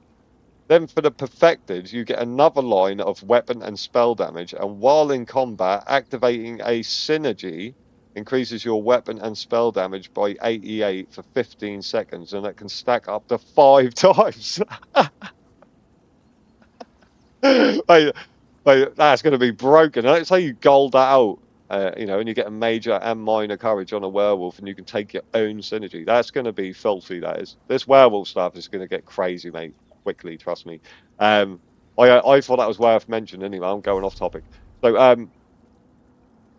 Then for the perfected, you get another line of weapon and spell damage, and while in combat, activating a synergy increases your weapon and spell damage by 88 for 15 seconds, and it can stack up to 5 times. Like, that's going to be broken. Let's say you gold that out, you know, and you get a major and minor courage on a werewolf, and you can take your own synergy. That's going to be filthy. That is. This werewolf stuff is going to get crazy, mate. Quickly, trust me. I thought that was worth mentioning. Anyway, I'm going off topic. So,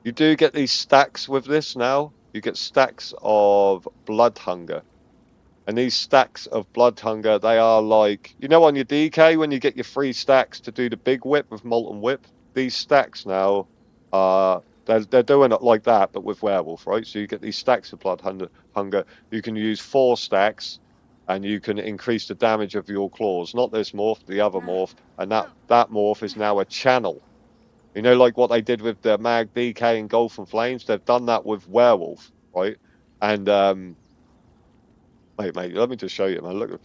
you do get these stacks with this now. You get stacks of blood hunger. And these stacks of blood hunger, they are like, you know, on your DK when you get your 3 stacks to do the big whip with molten whip. These stacks now are they're doing it like that, but with werewolf, right? So you get these stacks of blood hunger. You can use 4 stacks, and you can increase the damage of your claws. Not this morph, the other morph, and that morph is now a channel. You know, like what they did with the Mag DK and Golf and Flames. They've done that with werewolf, right? And mate, let me just show you, man. Look,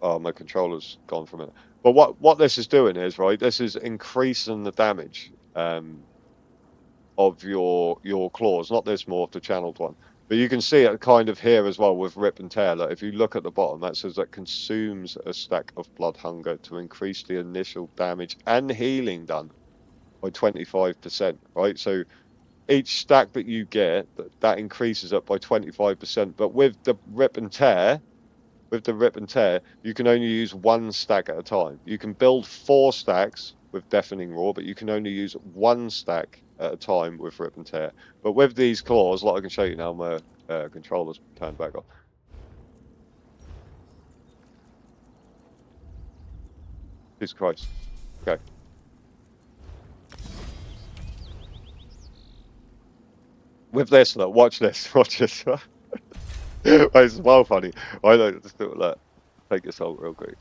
oh, my controller's gone for a minute. But what this is doing is, right, this is increasing the damage of your claws, not this morph, the channeled one. But you can see it kind of here as well with Rip and Tear. Like if you look at the bottom, that says that consumes a stack of blood hunger to increase the initial damage and healing done by 25%, right? So each stack that you get, that increases up by 25%. But with the Rip and Tear, you can only use 1 stack at a time. You can build 4 stacks with Deafening Roar, but you can only use 1 stack at a time with Rip and Tear. But with these claws, like I can show you now, my controller's turned back on. Jesus Christ. Okay. With this, look, watch this. Watch this. It's well funny. I know, just do it like take your salt real quick.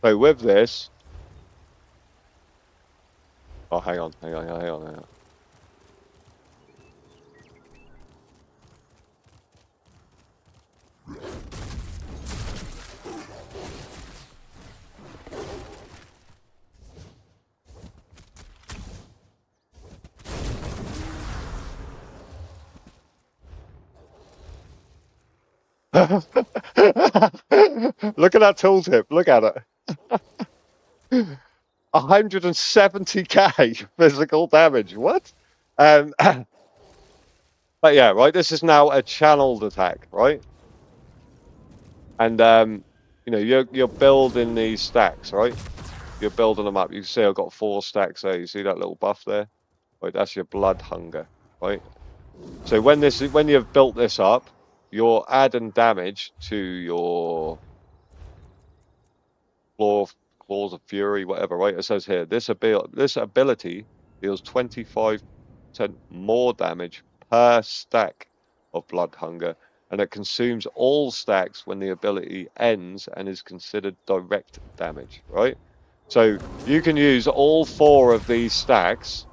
So with this, oh, hang on. Look at that tooltip. Look at it. 170k physical damage. What? But yeah, right. This is now a channeled attack, right? And you know, you're building these stacks, right? You're building them up. You can see I've got 4 stacks there. You see that little buff there? Right, that's your blood hunger, right? So when you've built this up, you're adding damage to your claws of fury, whatever, right? It says here this ability deals 25% more damage per stack of blood hunger, and it consumes all stacks when the ability ends and is considered direct damage, right? So you can use all 4 of these stacks,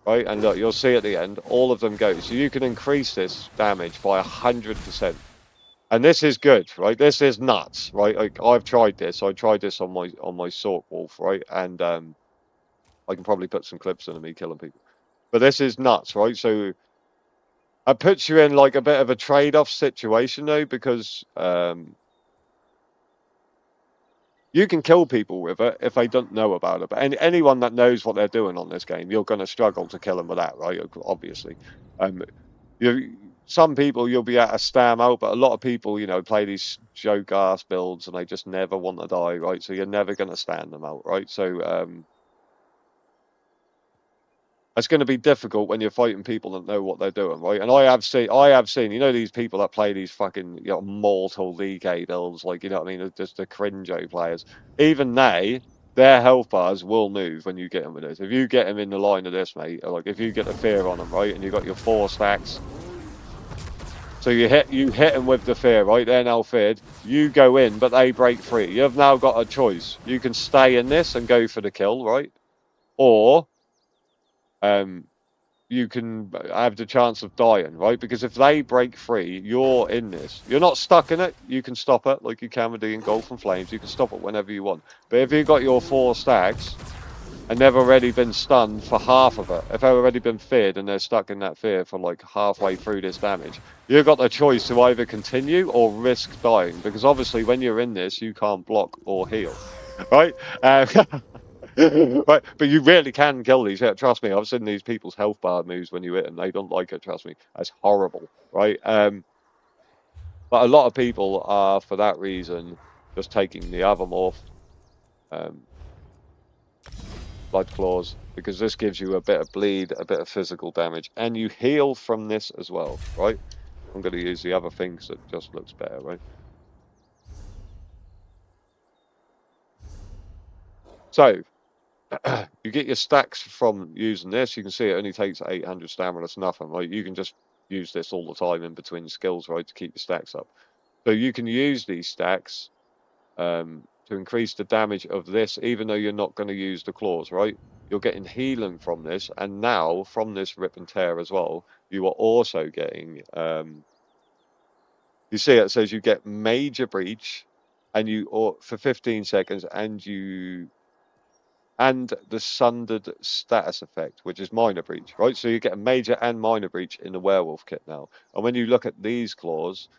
right? And look, you'll see at the end, all of them go. So you can increase this damage by 100%. And this is good, right? This is nuts, right? I've tried this. I tried this on my Sork Wolf, right? And I can probably put some clips in of me killing people. But this is nuts, right? So it puts you in like a bit of a trade-off situation though, because you can kill people with it if they don't know about it. But anyone that knows what they're doing on this game, you're going to struggle to kill them with that, right? Obviously. Some people you'll be able to stam out, but a lot of people, you know, play these joke ass builds and they just never want to die, right? So you're never going to stand them out, right? So it's going to be difficult when you're fighting people that know what they're doing, right? And I have seen, you know, these people that play these fucking, you know, mortal DK builds, like, you know what I mean, just the cringey players. Even their health bars will move when you get them with this. If you get them in the line of this, mate, like if you get the fear on them, right, and you got your 4 stacks. So you hit them with the fear, right? They're now feared. You go in, but they break free. You've now got a choice. You can stay in this and go for the kill, right? Or you can have the chance of dying, right? Because if they break free, you're in this. You're not stuck in it. You can stop it like you can with the Engulf and Flames. You can stop it whenever you want. But if you've got your 4 stacks and they've already been stunned for half of it, if they've already been feared and they're stuck in that fear for like halfway through this damage, you've got the choice to either continue or risk dying. Because obviously when you're in this, you can't block or heal, right? Right, but you really can kill these. Yeah, trust me, I've seen these people's health bar moves when you hit them. They don't like it. Trust me, that's horrible, right? But a lot of people are, for that reason, just taking the other morph, blood claws, because this gives you a bit of bleed, a bit of physical damage, and you heal from this as well, right? I'm going to use the other things that just looks better, right? So you get your stacks from using this. You can see it only takes 800 stamina. That's nothing, right? You can just use this all the time in between skills, right, to keep your stacks up. So you can use these stacks to increase the damage of this, even though you're not going to use the claws, right? You're getting healing from this, and now from this rip and tear as well, you are also getting. You see, it says you get major breach, and for 15 seconds, and the sundered status effect, which is minor breach, right? So you get a major and minor breach in the werewolf kit now. And when you look at these claws,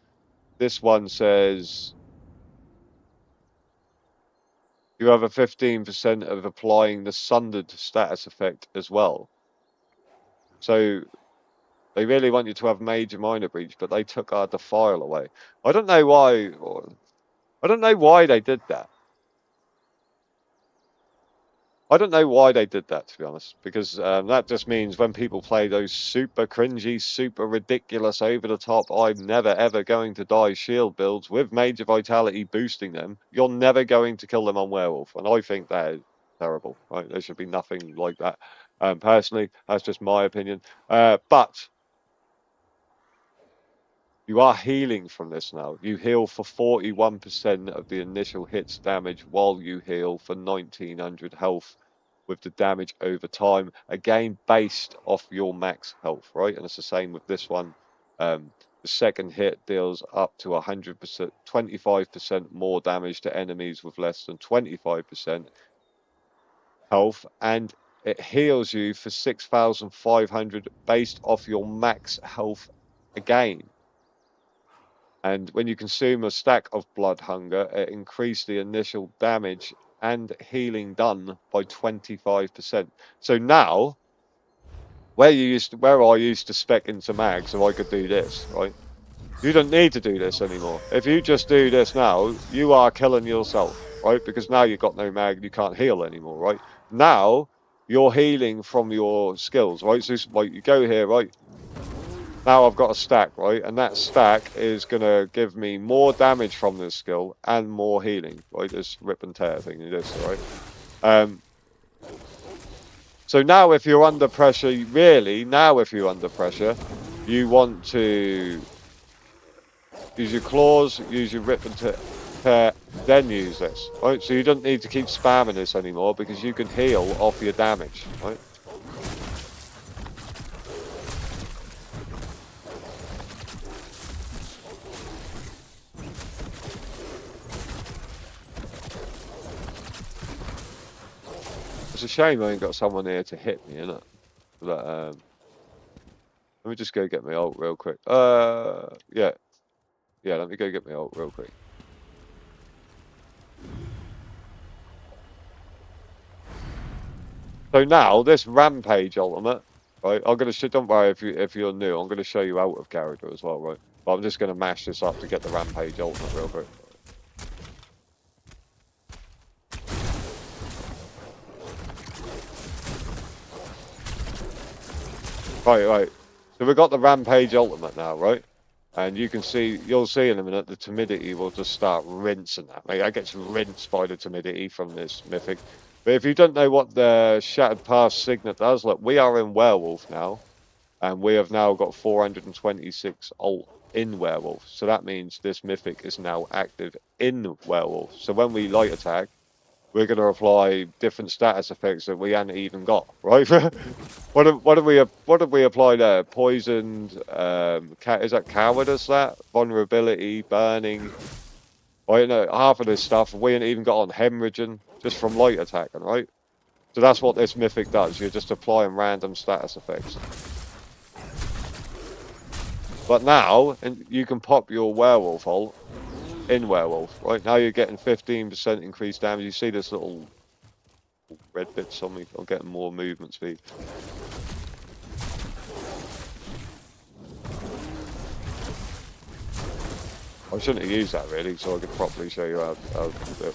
this one says you have a 15% of applying the sundered status effect as well. So they really want you to have major minor breach, but they took our defile away. I don't know why. I don't know why they did that. I don't know why they did that, to be honest, because that just means when people play those super cringy, super ridiculous, over the top, I'm never ever going to die shield builds with major vitality boosting them, you're never going to kill them on werewolf. And I think that is terrible, right? There should be nothing like that. Personally, that's just my opinion. But you are healing from this now. You heal for 41% of the initial hit's damage while you heal for 1900 health with the damage over time, again based off your max health, right? And it's the same with this one. The second hit deals up to 100%, 25% more damage to enemies with less than 25% health, and it heals you for 6,500 based off your max health again. And when you consume a stack of blood hunger, it increased the initial damage and healing done by 25%. So now, where I used to spec into mag so I could do this, right? You don't need to do this anymore. If you just do this now, you are killing yourself, right? Because now you've got no mag, you can't heal anymore, right? Now you're healing from your skills, right? So like you go here, right? Now I've got a stack, right? And that stack is going to give me more damage from this skill and more healing, right? This rip and tear thing, this, right? So now if you're under pressure, if you're under pressure, you want to use your claws, use your rip and tear, then use this, right? So you don't need to keep spamming this anymore because you can heal off your damage, right? It's a shame I ain't got someone here to hit me, innit? But, let me just go get my ult real quick. Yeah, let me go get my ult real quick. So now this rampage ultimate, right? I'm gonna don't worry if you're new, I'm gonna show you out of character as well, right? But I'm just gonna mash this up to get the rampage ultimate real quick. Right. So we've got the rampage ultimate now, right? And you'll see in a minute, the timidity will just start rinsing that, mate. That gets rinsed by the timidity from this mythic. But if you don't know what the Shattered Past Signet does, look, we are in Werewolf now. And we have now got 426 ult in Werewolf. So that means this mythic is now active in Werewolf. So when we light attack, we're going to apply different status effects that we hadn't even got, right? what did we apply there? Poisoned, is that cowardice, that? Vulnerability, burning. Right, no, half of this stuff we ain't even got on hemorrhaging just from light attacking, right? So that's what this mythic does. You're just applying random status effects. But now, and you can pop your werewolf ult in werewolf, right? Now you're getting 15% increased damage. You see this little red bits on me. I'm getting more movement speed. I shouldn't have used that really, so I could properly show you how to do it.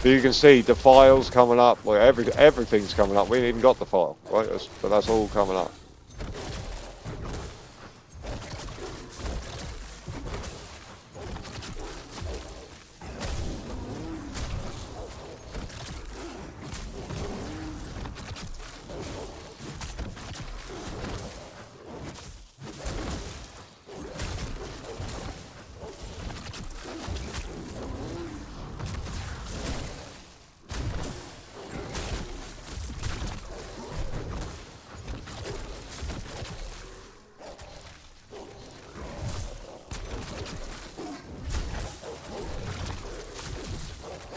So you can see the files coming up, like everything's coming up. We ain't even got the file, right? But that's all coming up.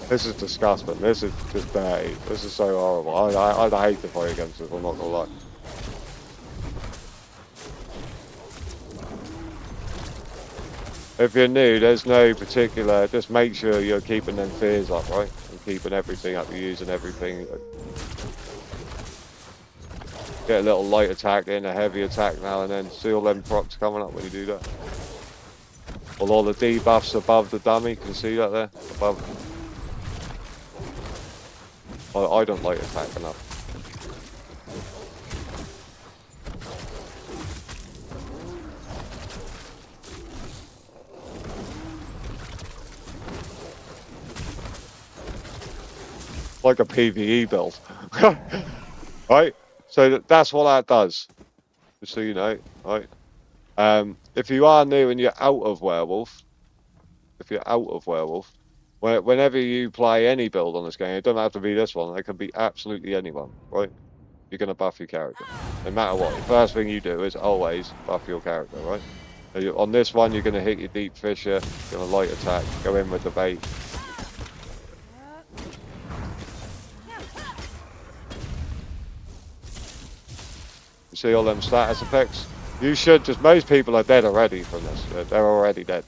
This is disgusting. This is just dirty. This is so horrible. I'd hate to play against it, I'm not gonna lie. If you're new, there's no particular, just make sure you're keeping them fears up, right? And keeping everything up, you're using everything. Get a little light attack in, a heavy attack now and then. See all them procs coming up when you do that. Well, all the debuffs above the dummy, can you see that there? Above. I don't light attack enough. Like a PvE build. Right? So that's what that does. Just so you know, right? If you are new and you're out of werewolf, whenever you play any build on this game, it doesn't have to be this one, it can be absolutely anyone, right? You're going to buff your character. No matter what. The first thing you do is always buff your character, right? So on this one, you're going to hit your deep fisher, going to light attack, go in with the bait. You see all them status effects? You should just, most people are dead already from this. They're already dead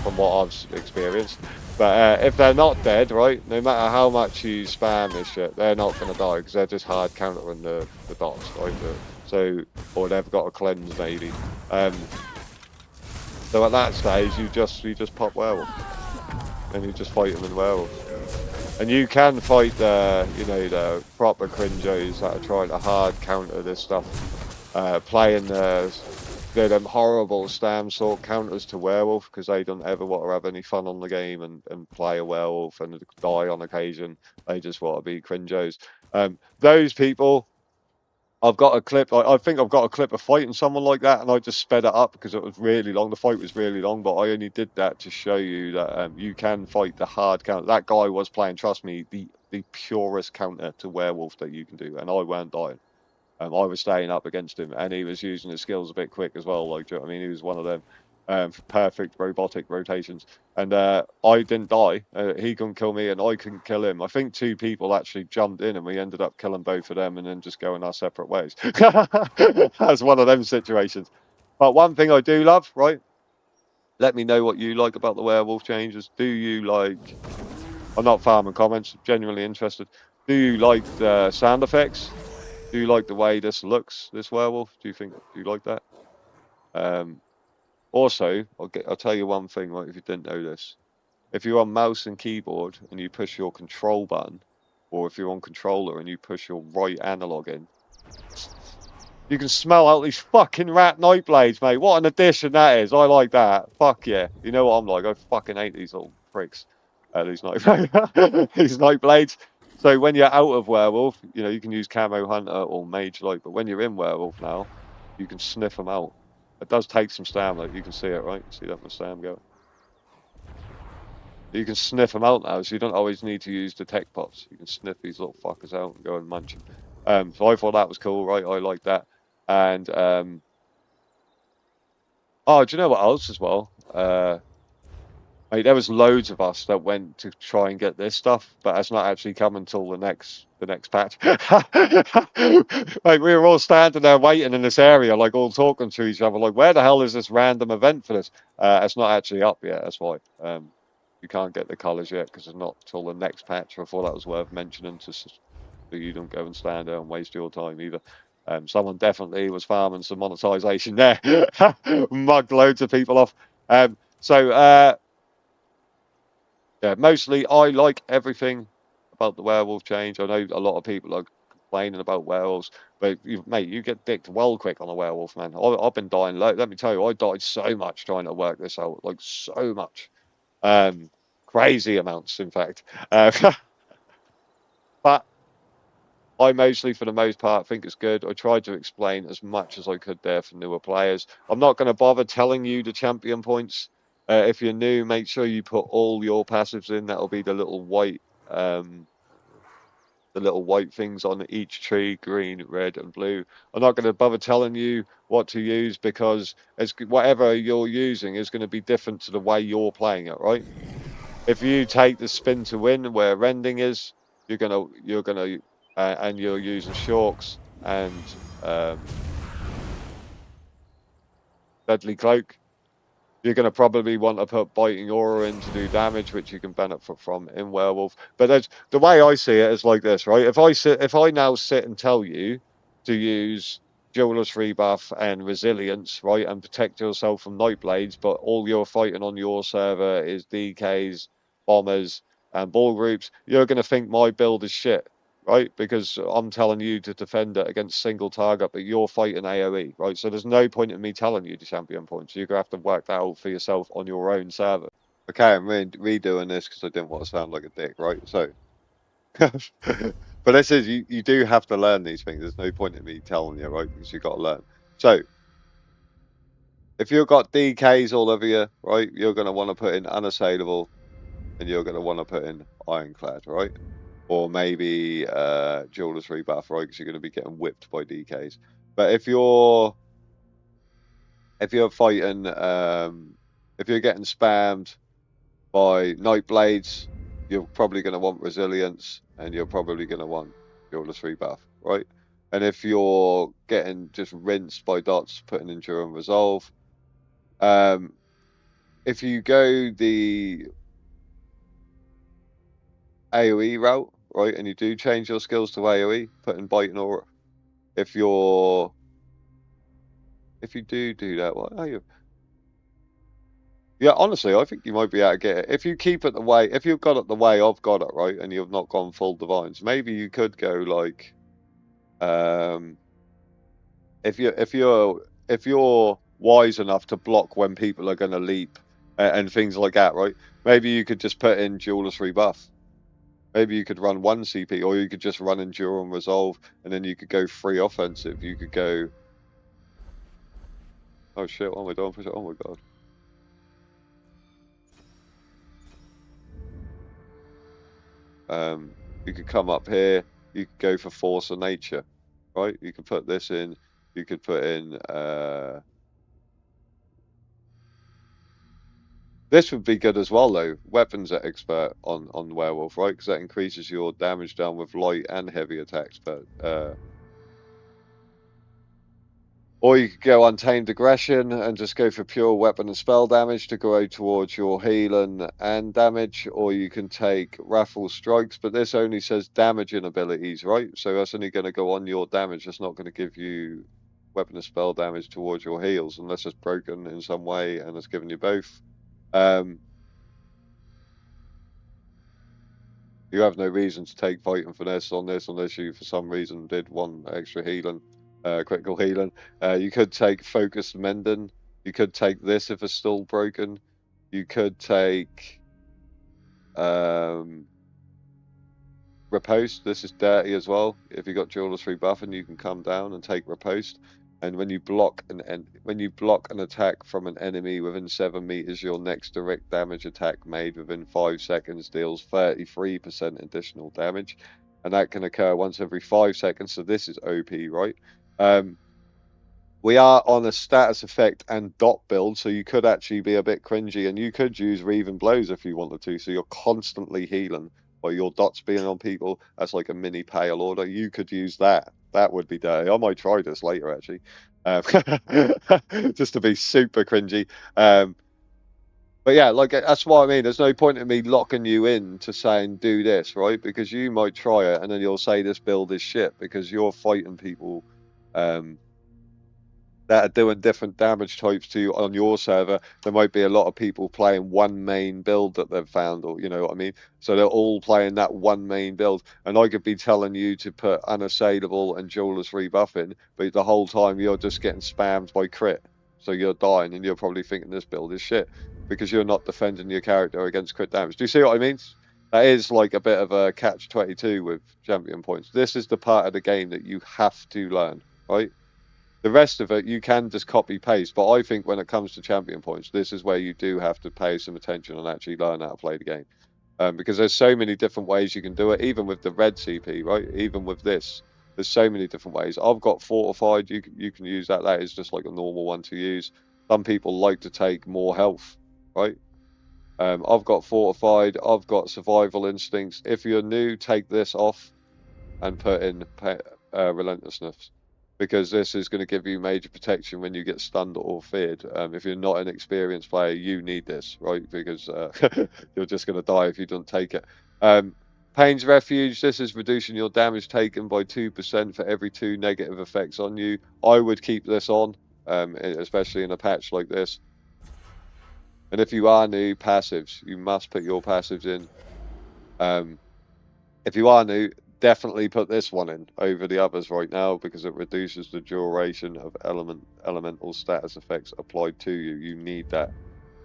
from what I've experienced. But if they're not dead, right, no matter how much you spam this shit, they're not going to die because they're just hard countering the dots, right? Or they've got a cleanse maybe. So at that stage, you just pop werewolf, and you just fight them in werewolf. And you can fight the, the proper cringos that are trying to hard counter this stuff, playing them horrible stam sort counters to werewolf because they don't ever want to have any fun on the game and play a werewolf and die on occasion. They just want to be cringos. Those people, I've got a clip. I think I've got a clip of fighting someone like that, and I just sped it up because it was really long. The fight was really long, but I only did that to show you that you can fight the hard counter. That guy was playing, trust me, the purest counter to werewolf that you can do, and I weren't dying. I was staying up against him, and he was using his skills a bit quick as well. Like, do you know what I mean? He was one of them perfect robotic rotations, and I didn't die. He couldn't kill me, and I couldn't kill him. I think two people actually jumped in, and we ended up killing both of them, and then just going our separate ways. That's one of them situations. But one thing I do love, right? Let me know what you like about the werewolf changes. Do you like? I'm not farming comments. Genuinely interested. Do you like the sound effects? Do you like the way this looks, this werewolf? Do you like that? Also, I'll tell you one thing, right, if you didn't know this. If you're on mouse and keyboard and you push your control button, or if you're on controller and you push your right analog in, you can smell out these fucking rat night blades, mate. What an addition that is. I like that. Fuck yeah. You know what I'm like? I fucking hate these little pricks. These night blades. So when you're out of werewolf, you can use camo hunter or mage light, but when you're in werewolf now, you can sniff them out. It does take some stamina. You can see it, right? See that from stam go. You can sniff them out now, so you don't always need to use the tech pots. You can sniff these little fuckers out and go and munch them. So I thought that was cool, right? I like that. And oh, do you know what else as well? Mate, there was loads of us that went to try and get this stuff, but it's not actually come until the next patch. Like we were all standing there waiting in this area, like all talking to each other, like where the hell is this random event for this? It's not actually up yet. That's why you can't get the colours yet because it's not till the next patch. I thought that was worth mentioning so you don't go and stand there and waste your time either. Someone definitely was farming some monetization there, mugged loads of people off. So. Yeah, mostly I like everything about the werewolf change. I know a lot of people are complaining about werewolves, but mate, you get dicked well quick on a werewolf, man. I've been dying low. Let me tell you, I died so much trying to work this out, like so much, crazy amounts, in fact. But I mostly, for the most part, think it's good. I tried to explain as much as I could there for newer players. I'm not going to bother telling you the champion points. If you're new, make sure you put all your passives in. That'll be the little white things on each tree, green, red, and blue. I'm not going to bother telling you what to use because whatever you're using is going to be different to the way you're playing it, right? If you take the spin to win where rending is, and you're using shorks and deadly cloak, you're going to probably want to put biting aura in to do damage, which you can benefit from in werewolf. But the way I see it is like this, right? If I now sit and tell you to use Jeweler's rebuff and resilience, right, and protect yourself from Nightblades, but all you're fighting on your server is DKs, bombers, and ball groups, you're going to think my build is shit, right? Because I'm telling you to defend it against single target, but you're fighting AoE, right? So there's no point in me telling you the champion points. You're going to have to work that out for yourself on your own server. Okay, I'm redoing this because I didn't want to sound like a dick, right? So, but this is, you do have to learn these things. There's no point in me telling you, right? Because you've got to learn. So, if you've got DKs all over you, right, you're going to want to put in unassailable and you're going to want to put in ironclad, right? Or maybe Jeweler's rebuff, right? Because you're going to be getting whipped by DKs. But if you're fighting, if you're getting spammed by Nightblades, you're probably going to want resilience, and you're probably going to want Jeweler's rebuff, right? And if you're getting just rinsed by dots, putting Endure and Resolve, if you go the AoE route, right, and you do change your skills to AoE, put in Bite and Aura. If you do that, what are you? Yeah, honestly, I think you might be able to get it. If you keep it the way, if you've got it the way I've got it, right, and you've not gone full divines, maybe you could go like, um, if you're wise enough to block when people are going to leap and things like that, right? Maybe you could just put in Jeweler's rebuff. Maybe you could run one CP, or you could just run Endure and Resolve, and then you could go free offensive. You could go. Oh shit! What am I doing? Oh my god. You could come up here. You could go for Force of Nature, right? You could put this in. You could put in. This would be good as well, though. Weapons expert on Werewolf, right? Because that increases your damage down with light and heavy attacks. But or you could go Untamed Aggression and just go for pure weapon and spell damage to go towards your healing and damage, or you can take Raffle Strikes, but this only says damaging abilities, right? So that's only going to go on your damage. It's not going to give you weapon and spell damage towards your heals unless it's broken in some way and it's giving you both. You have no reason to take Fight and Finesse on this unless you, for some reason, did one extra healing, critical healing. You could take Focused Mending. You could take this if it's still broken. You could take Riposte. This is dirty as well. If you got Jeweler's rebuff and you can come down and take Riposte. And when you block an attack from an enemy within 7 meters, your next direct damage attack made within 5 seconds deals 33% additional damage, and that can occur once every 5 seconds. So this is OP, right? We are on a status effect and dot build, so you could actually be a bit cringy, and you could use Reaving Blows if you wanted to. So you're constantly healing by your dots being on people. That's like a mini pale order. You could use that. That would be dirty. I might try this later actually, just to be super cringy. But yeah, like that's what I mean. There's no point in me locking you in to saying do this, right? Because you might try it and then you'll say this build is shit because you're fighting people. Um, that are doing different damage types to you on your server. There might be a lot of people playing one main build that they've found, or you know what I mean. So they're all playing that one main build, and I could be telling you to put unassailable and Jeweller's rebuff in, but the whole time you're just getting spammed by crit, so you're dying, and you're probably thinking this build is shit because you're not defending your character against crit damage. Do you see what I mean? That is like a bit of a catch-22 with champion points. This is the part of the game that you have to learn, right? The rest of it you can just copy paste, but I think when it comes to champion points, this is where you do have to pay some attention and actually learn how to play the game. Because there's so many different ways you can do it, even with the red CP, right? Even with this, there's so many different ways. I've got fortified. You can use that. That is just like a normal one to use. Some people like to take more health, right? I've got fortified. I've got survival instincts. If you're new, take this off and put in relentlessness, because this is going to give you major protection when you get stunned or feared. If you're not an experienced player, you need this, right? Because you're just going to die if you don't take it. Pain's Refuge, this is reducing your damage taken by 2% for every 2 negative effects on you. I would keep this on, especially in a patch like this. And if you are new, passives, you must put your passives in. If you are new, definitely put this one in over the others right now because it reduces the duration of elemental status effects applied to you. You need that.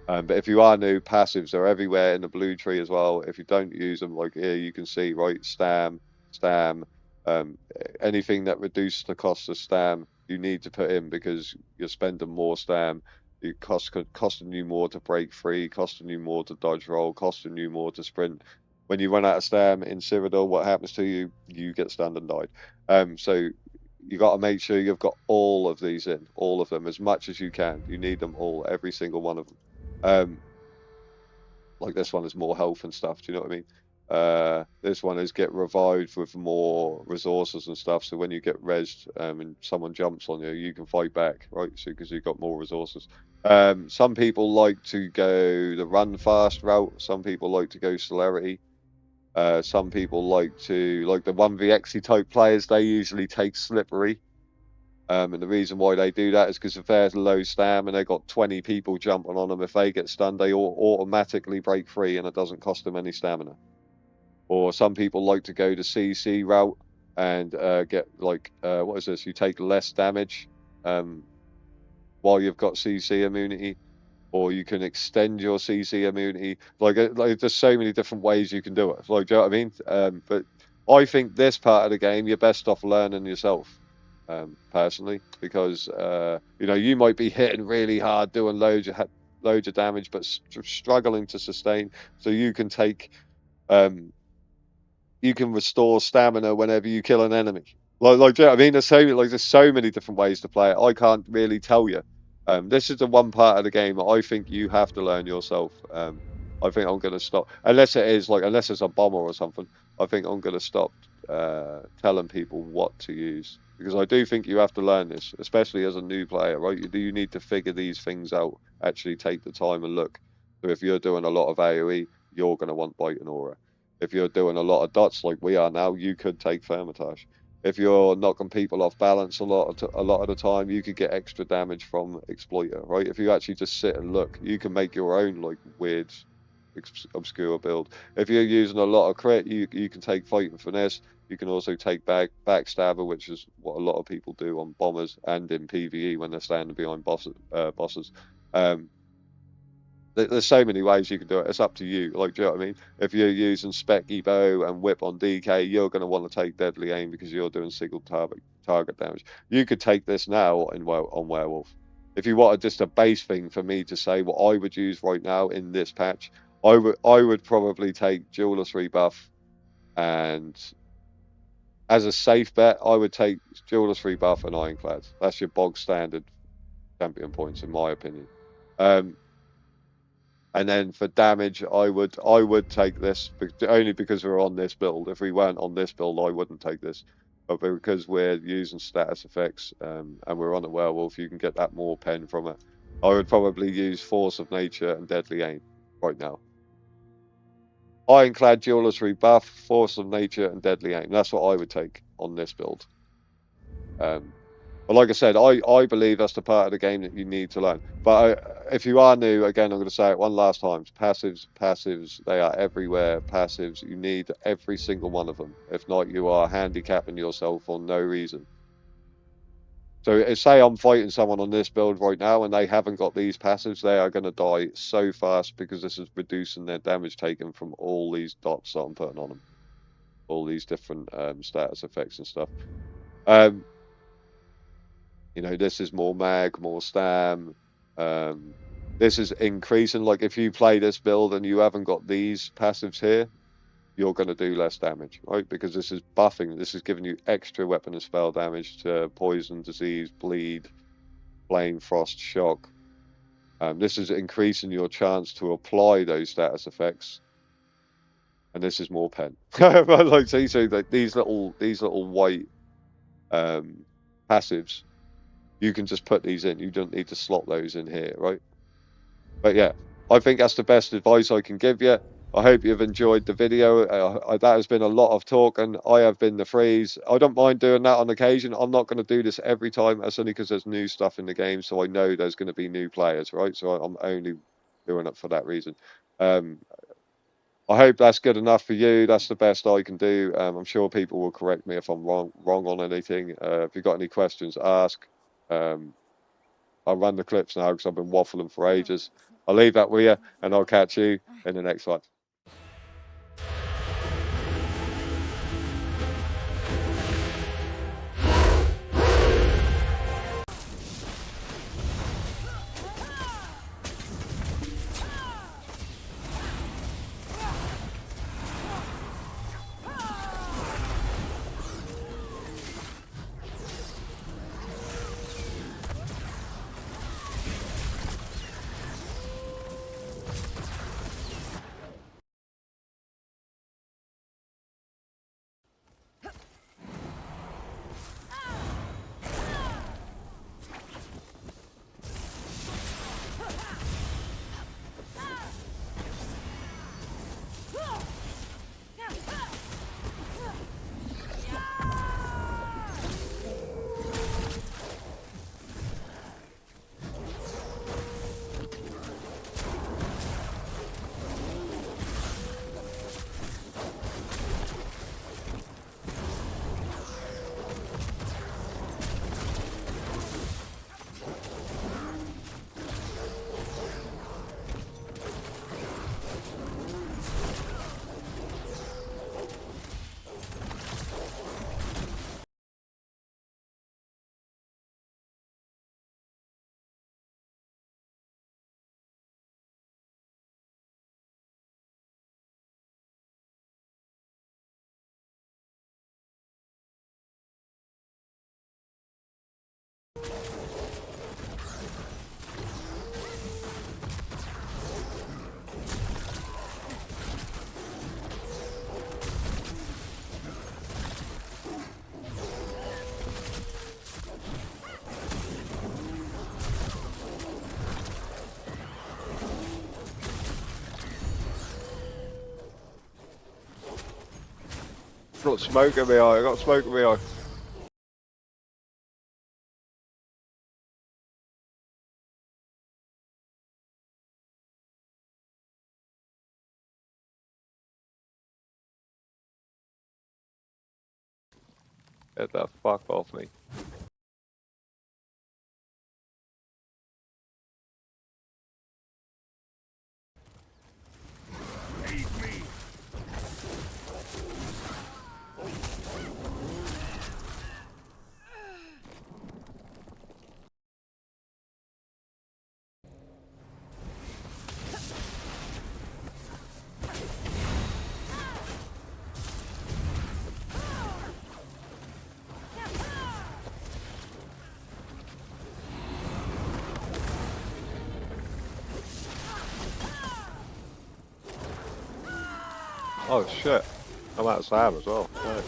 But if you are new, passives are everywhere in the blue tree as well. If you don't use them, like here you can see, right, stam, um, anything that reduces the cost of stam, you need to put in because you're spending more stam. It costing you more to break free, costing you more to dodge roll, costing you more to sprint. When you run out of stam in Cyrodiil, what happens to you? You get stunned and died. So you got to make sure you've got all of these in, all of them, as much as you can. You need them all, every single one of them. Um, like this one is more health and stuff. Do you know what I mean? This one is get revived with more resources and stuff. So when you get rezzed and someone jumps on you, you can fight back, right? So because you've got more resources. Some people like to go the run fast route. Some people like to go celerity. Some people like to like the 1v type players. They usually take slippery. And the reason why they do that is because if they're low stam and they've got 20 people jumping on them, if they get stunned, they automatically break free and it doesn't cost them any stamina. Or some people like to go the CC route and get like, what is this? You take less damage while you've got CC immunity, or you can extend your CC immunity. Like there's so many different ways you can do it. Like, do you know what I mean? But I think this part of the game, you're best off learning yourself, personally, because you know, you might be hitting really hard, doing loads of damage, but struggling to sustain. So you can take um, you can restore stamina whenever you kill an enemy. Do you know what I mean? There's so many different ways to play it. I can't really tell you. This is the one part of the game that I think you have to learn yourself. I think I'm going to stop, unless unless it's a bomber or something. I think I'm going to stop telling people what to use, because I do think you have to learn this, especially as a new player, right? You need to figure these things out. Actually, take the time and look. So if you're doing a lot of AOE, you're going to want Bite and Aura. If you're doing a lot of dots like we are now, you could take Thermitage. If you're knocking people off balance a lot of the time, you could get extra damage from Exploiter, right? If you actually just sit and look, you can make your own like weird, obscure build. If you're using a lot of crit, you can take Fight and Finesse. You can also take Backstabber, which is what a lot of people do on bombers and in PvE when they're standing behind bosses. there's so many ways you can do it. It's up to you. Like, do you know what I mean? If you're using Specky Bow and Whip on DK, you're going to want to take Deadly Aim because you're doing single target damage. You could take this now on Werewolf. If you wanted just a base thing for me to say what I would use right now in this patch, I would probably take Jewellery buff, and as a safe bet, I would take Jewellery buff and Ironclad. That's your bog standard champion points, in my opinion. And then for damage, I would take this only because we're on this build. If we weren't on this build, I wouldn't take this. But because we're using status effects and we're on a werewolf, you can get that more pen from it. I would probably use Force of Nature and Deadly Aim right now. Ironclad, Jewellery buff, Force of Nature, and Deadly Aim. That's what I would take on this build. But like I said, I believe that's the part of the game that you need to learn. But if you are new, again, I'm going to say it one last time. Passives, they are everywhere. Passives, you need every single one of them. If not, you are handicapping yourself for no reason. So say I'm fighting someone on this build right now and they haven't got these passives, they are going to die so fast because this is reducing their damage taken from all these dots that I'm putting on them. All these different status effects and stuff. You know, this is more mag, more stam. This is increasing. Like if you play this build and you haven't got these passives here, you're going to do less damage, right? Because this is buffing. This is giving you extra weapon and spell damage to poison, disease, bleed, flame, frost, shock. This is increasing your chance to apply those status effects. And this is more pen. Like so these little white passives, you can just put these in. You don't need to slot those in here, right? But yeah, I think that's the best advice I can give you. I hope you've enjoyed the video. That has been a lot of talk, and I have been the freeze. I don't mind doing that on occasion. I'm not going to do this every time. That's only because there's new stuff in the game, so I know there's going to be new players, right? So I'm only doing it for that reason. I hope that's good enough for you. That's the best I can do. I'm sure people will correct me if I'm wrong on anything. If you've got any questions, ask. I'll run the clips now because I've been waffling for ages. I'll leave that with you, and I'll catch you in the next one. Got smoke in my eye. I got smoke in my eye. Get the fuck off me. Oh shit. I'm out of Sam as well. No.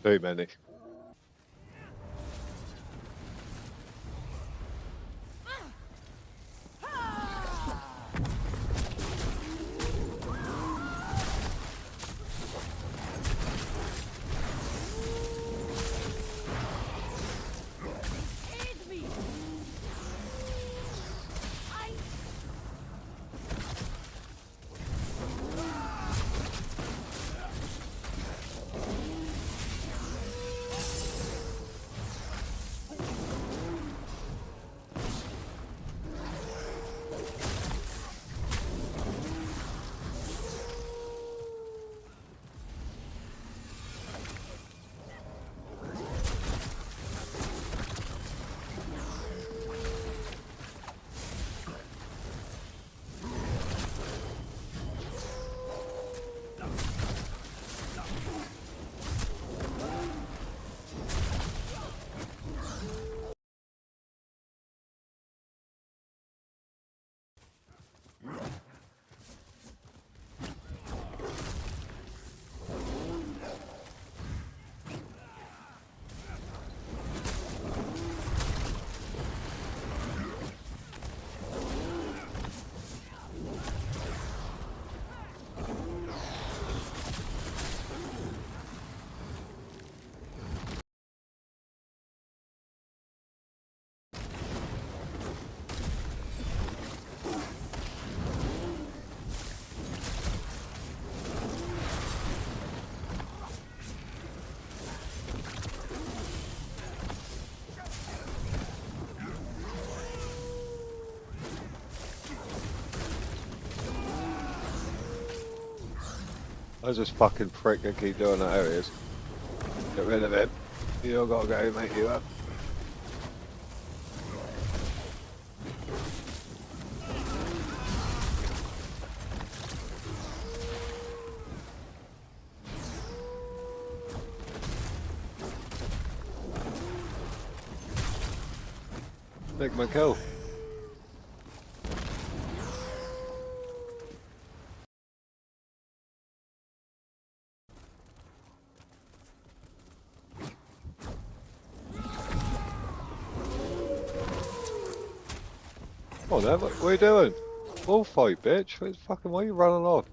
Too many. Where's this fucking prick that keep doing that? There he is. Get rid of him. You all gotta go, mate, you up. Make my kill. Come on then, what are you doing? Bullfight, bitch. Why are you running off?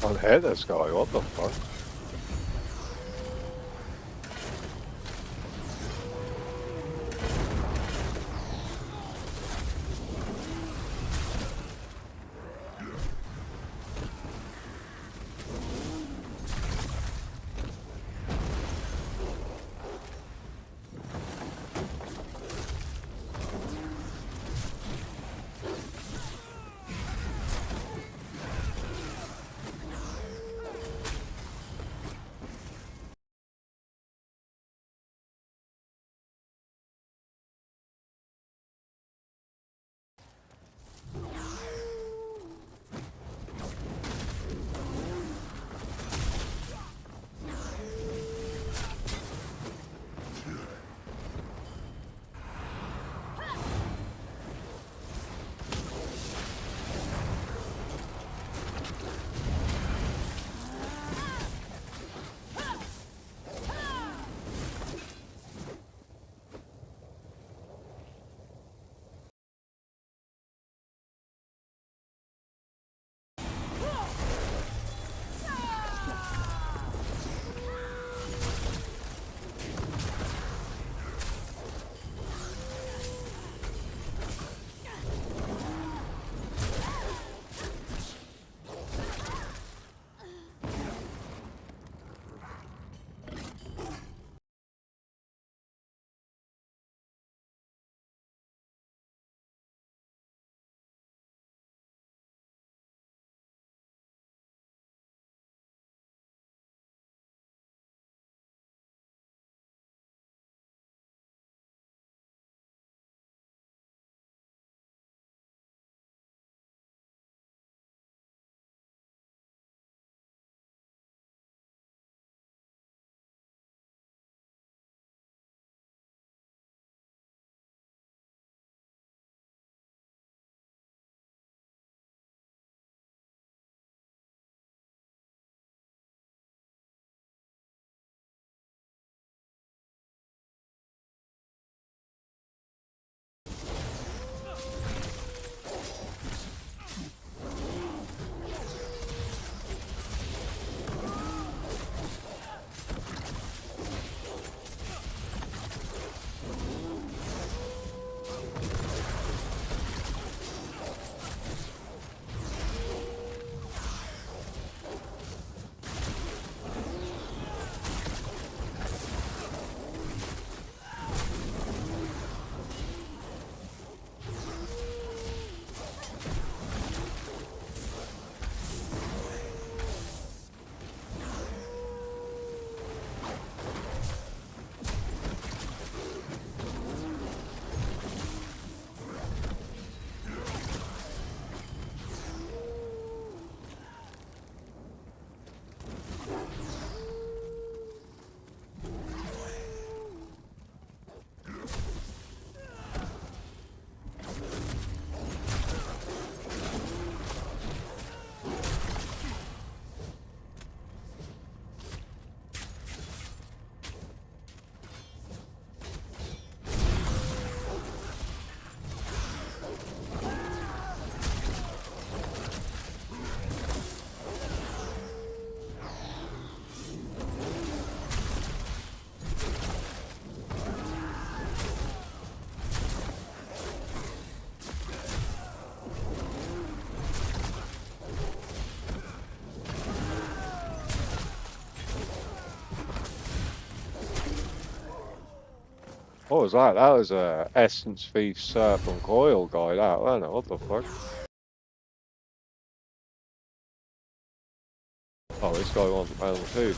Can't hit this guy, what the fuck? What was that? That was a Essence Thief Serpent Coil guy, that, wasn't it? What the fuck? Oh, this guy wants level 2.